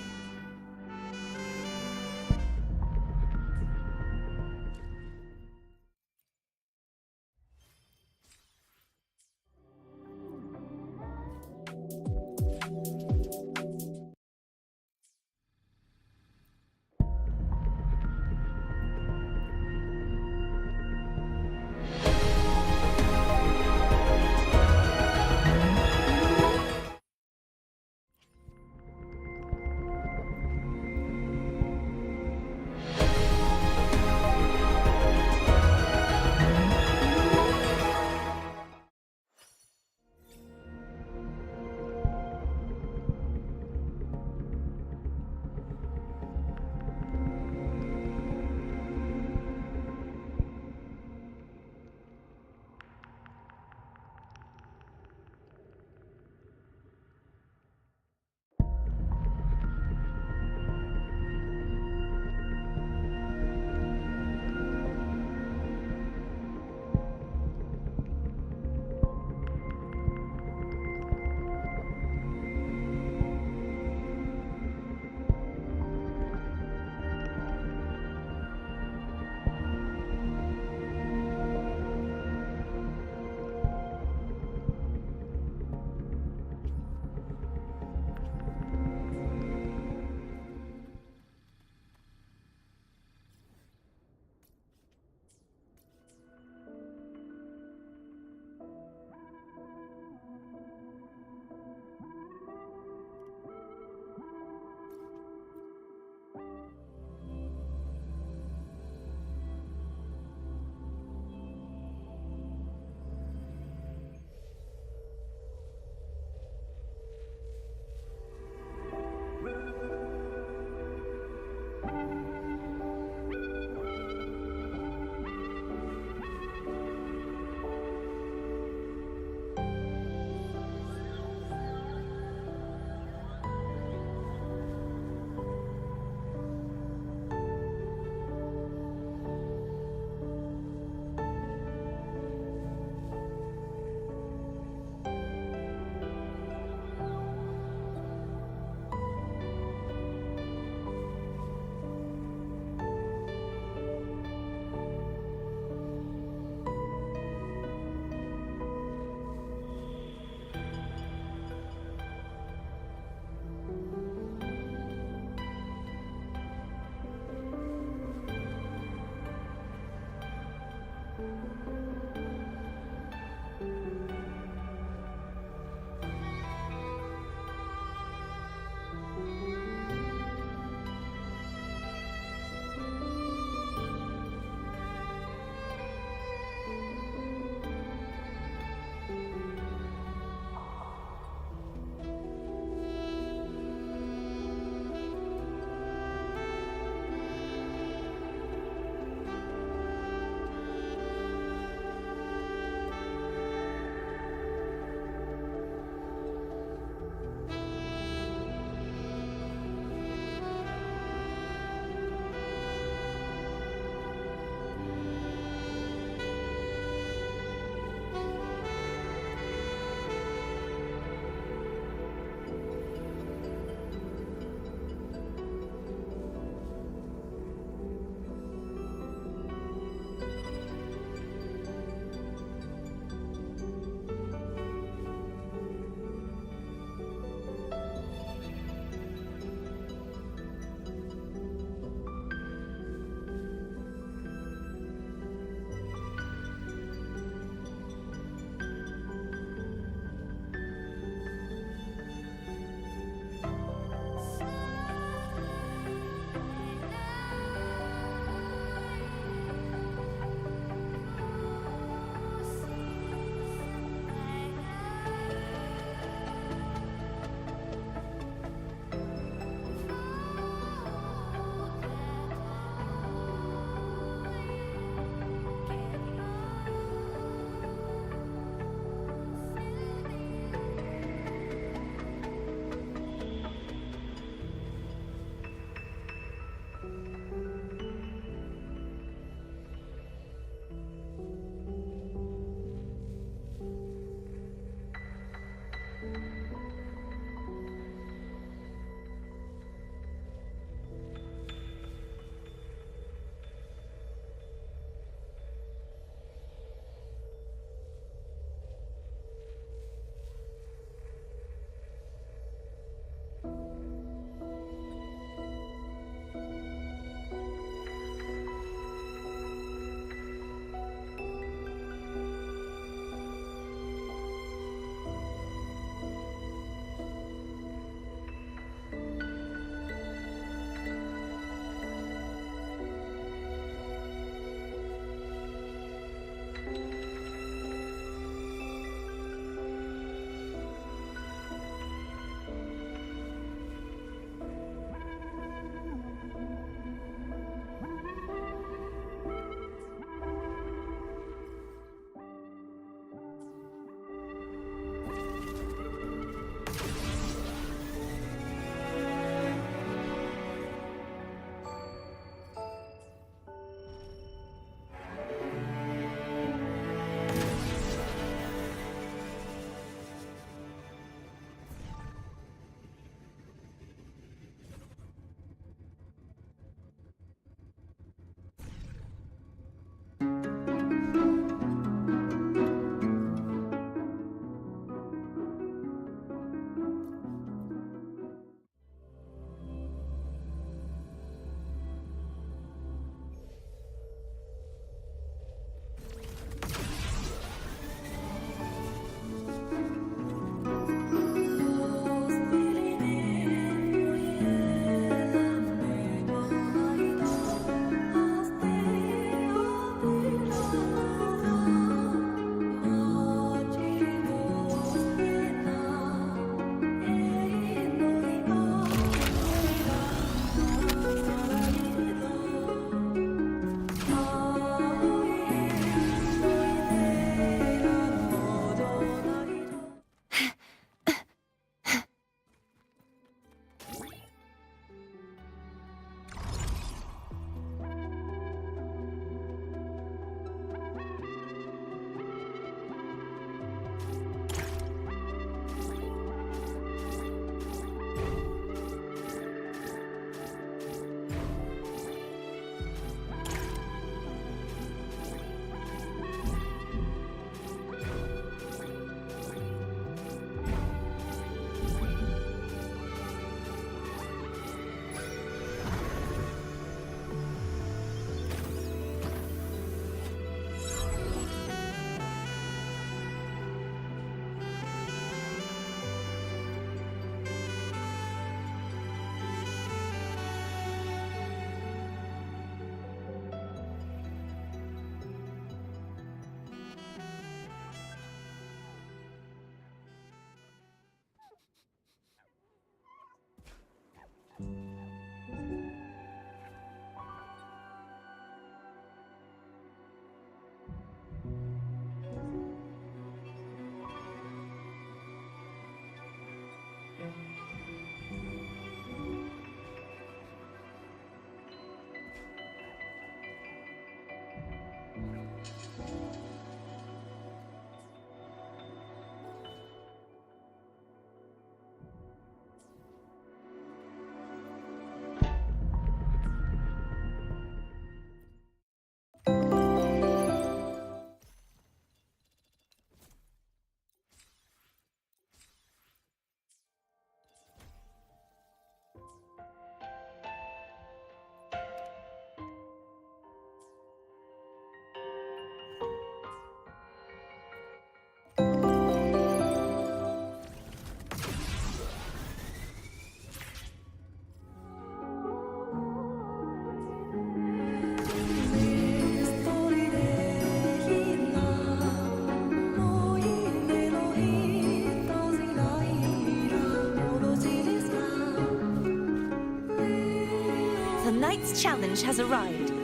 night's challenge has arrived.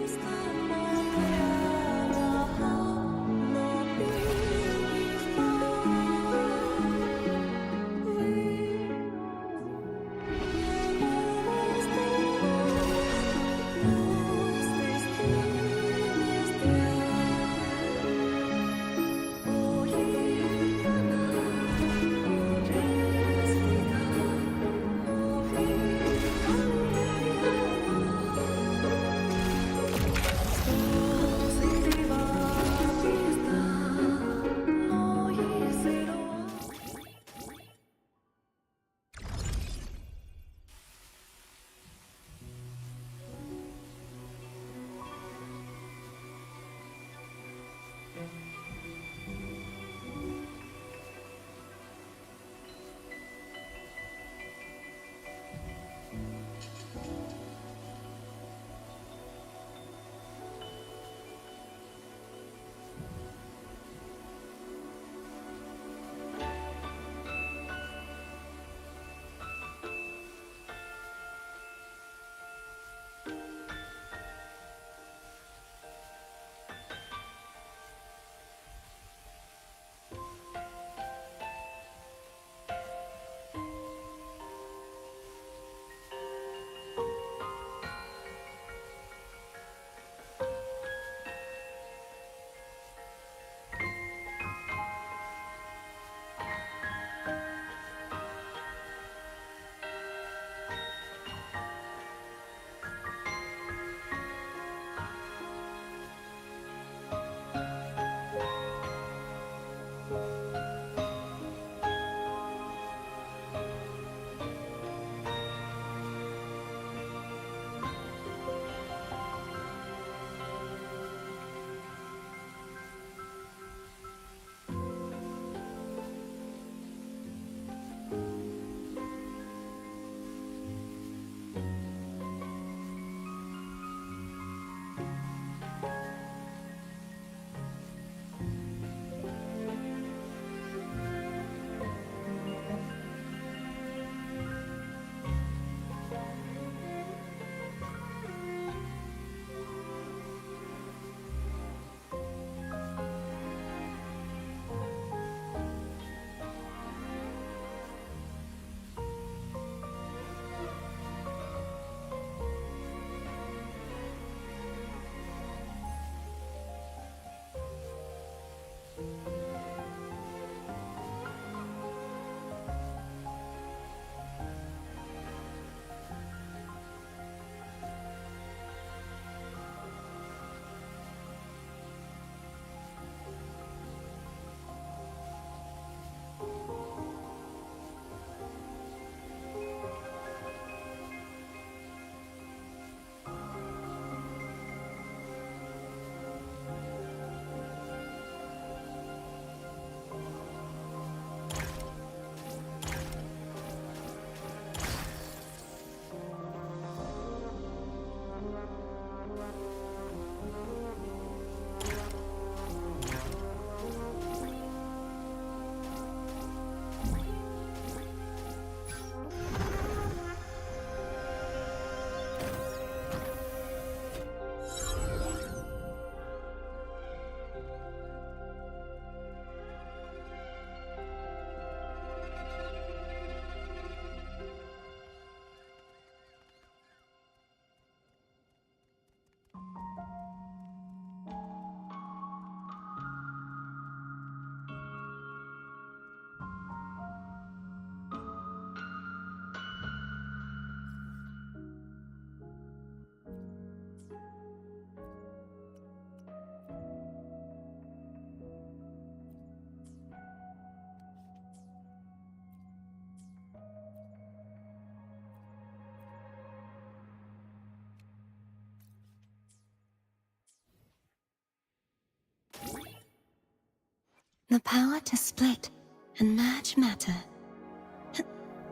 The power to split and merge matter.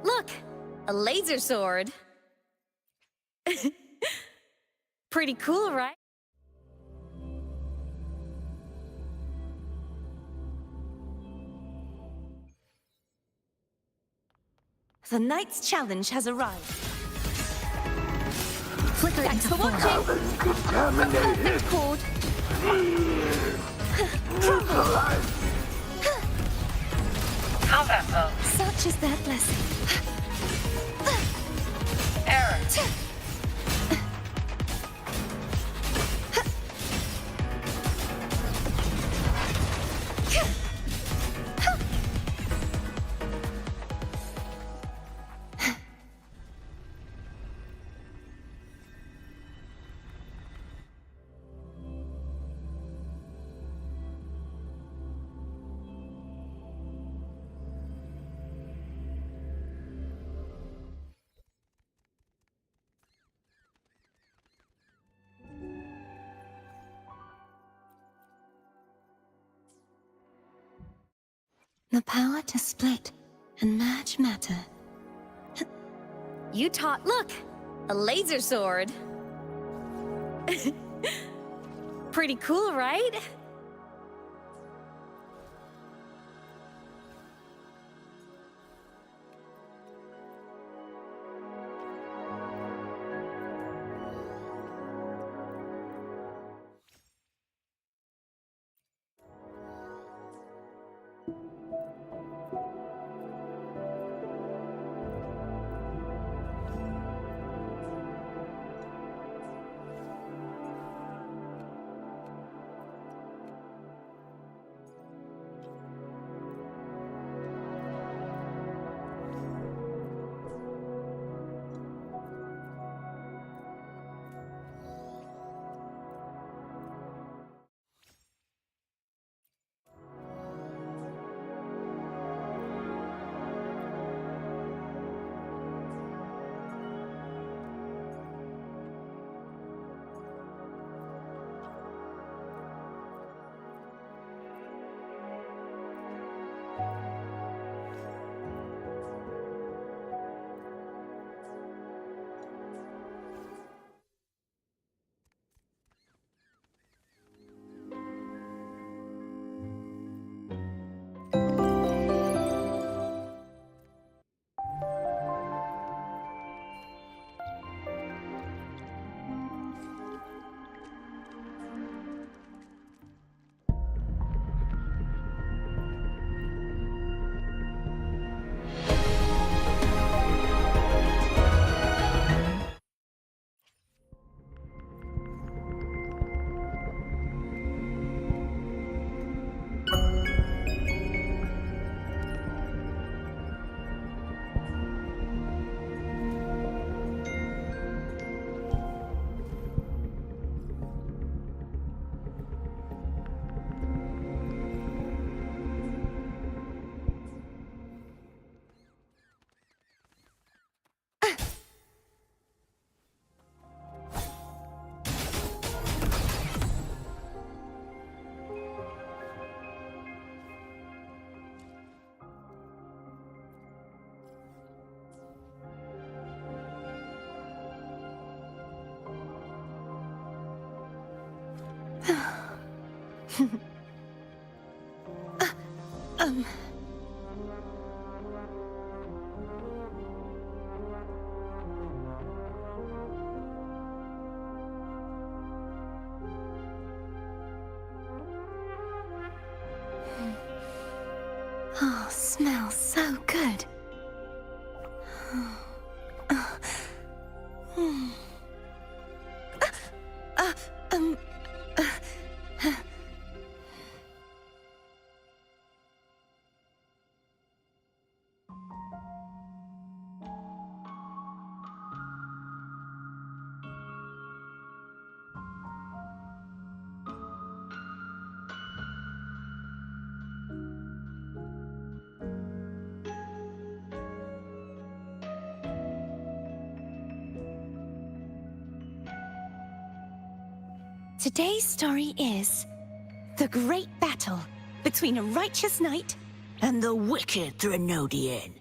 Look! A laser sword! Pretty cool, right? The night's challenge has arrived. flicker Thanks into for form. watching. Contaminated. Chord. Combat mode. Such is their blessing. Error. The power to split and merge matter. You taught. Look! A laser sword. Pretty cool, right? Oh, smells so good. Today's story is the great battle between a righteous knight and the wicked Threnodian.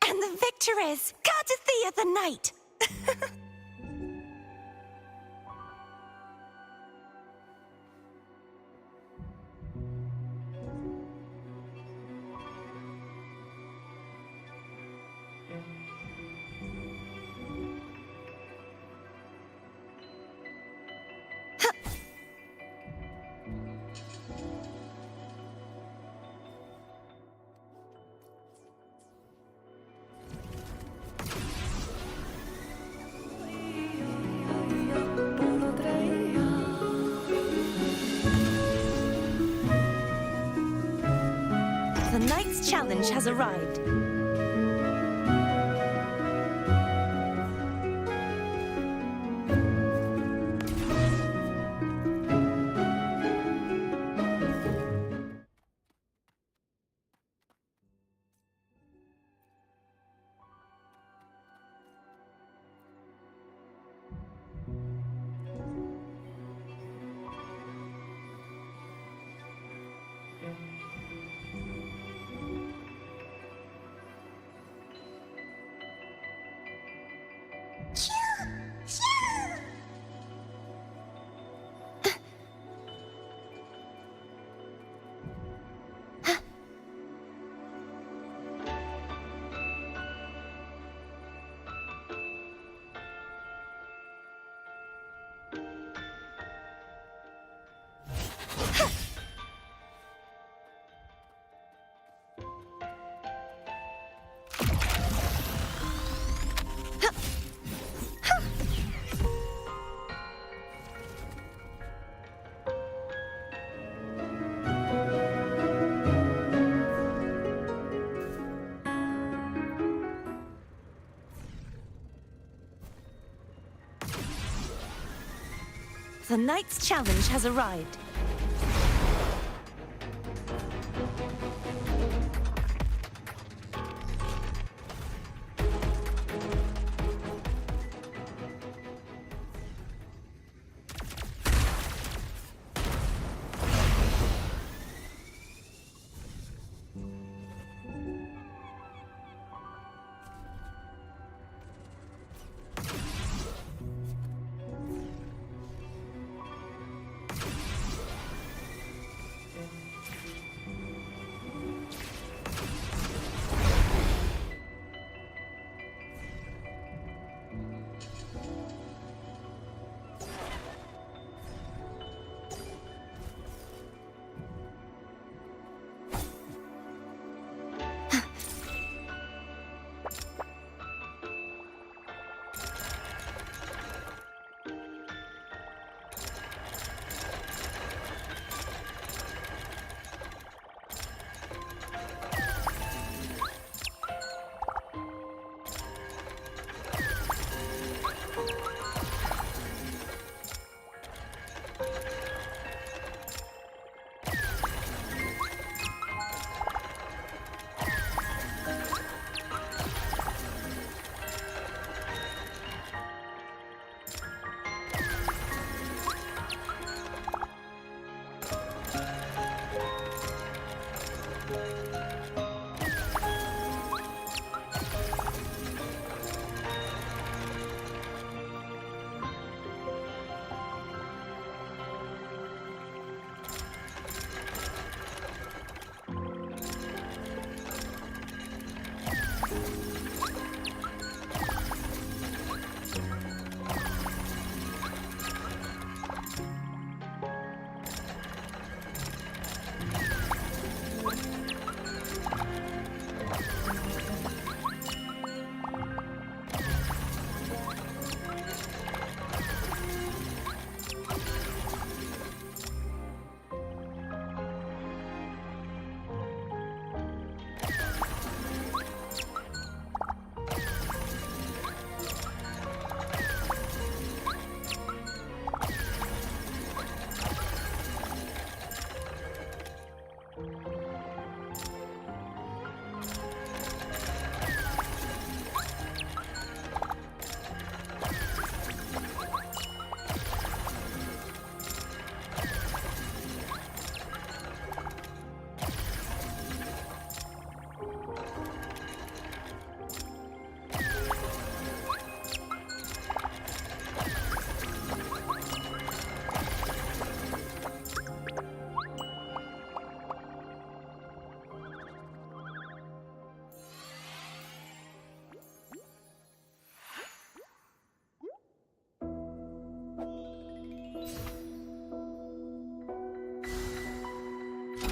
And the victor is courtesy of the knight. The night's challenge has arrived. The night's challenge has arrived.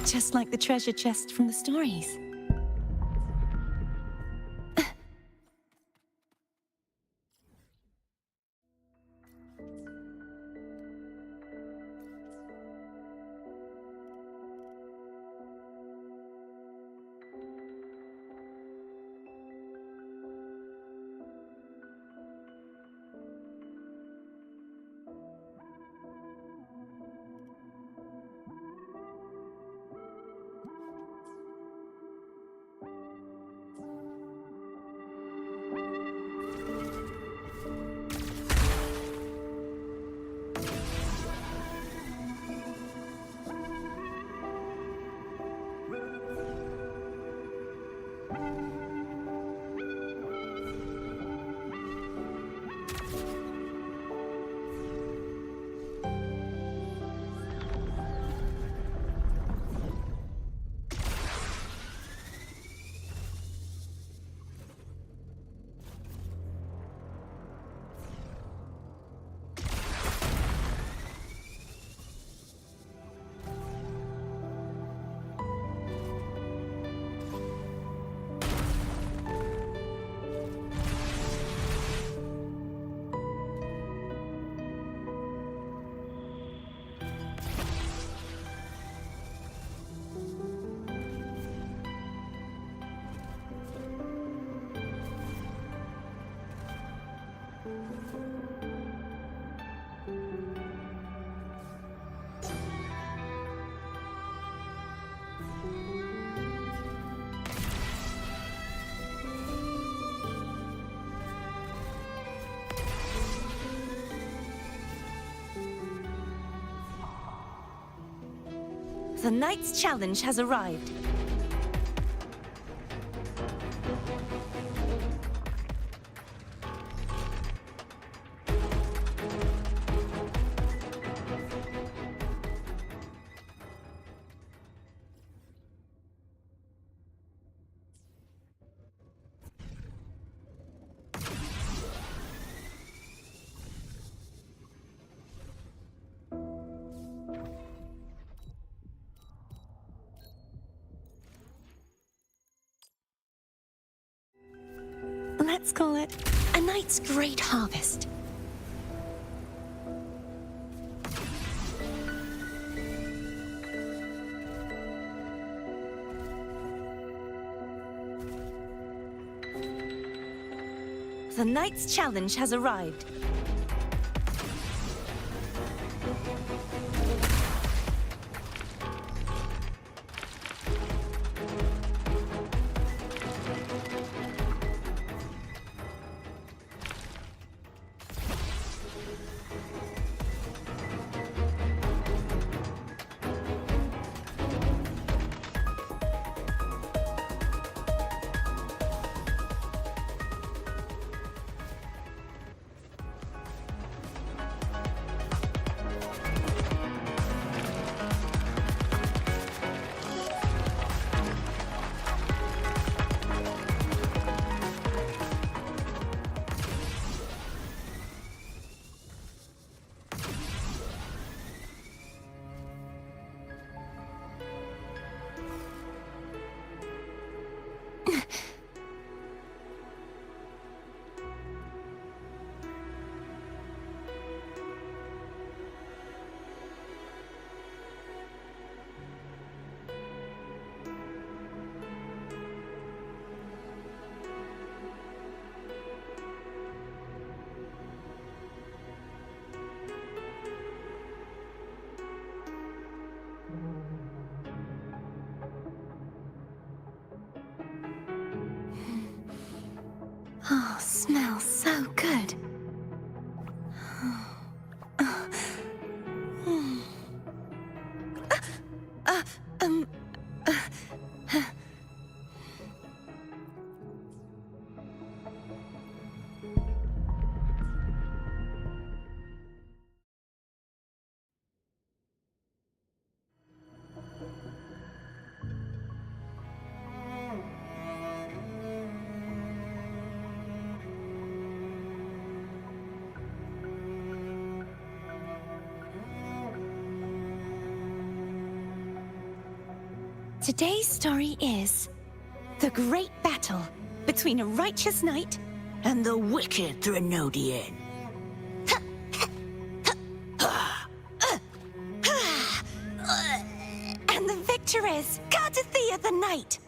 Just like the treasure chest from the stories. The night's challenge has arrived. Let's call it a night's great harvest. The night's challenge has arrived. Oh, smells so good. Today's story is the great battle between a righteous knight and the wicked Thrенodian. And the victor is Gardathea the Knight.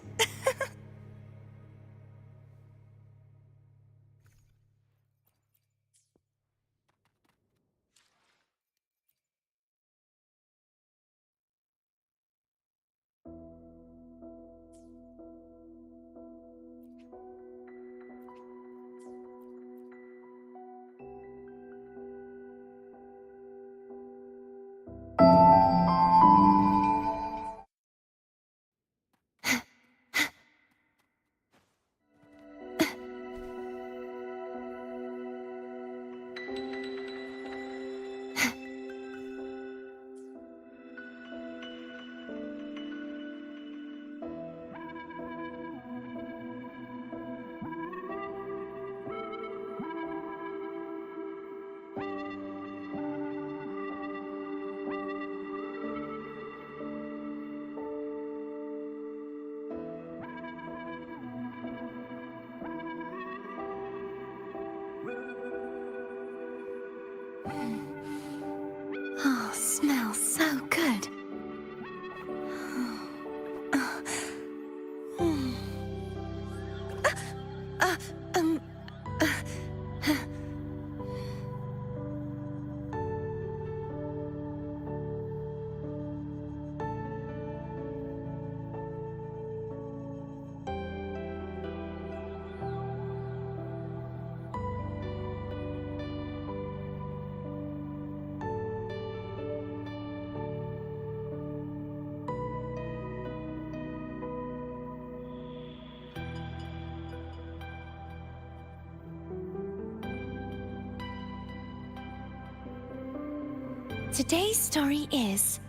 Today's story is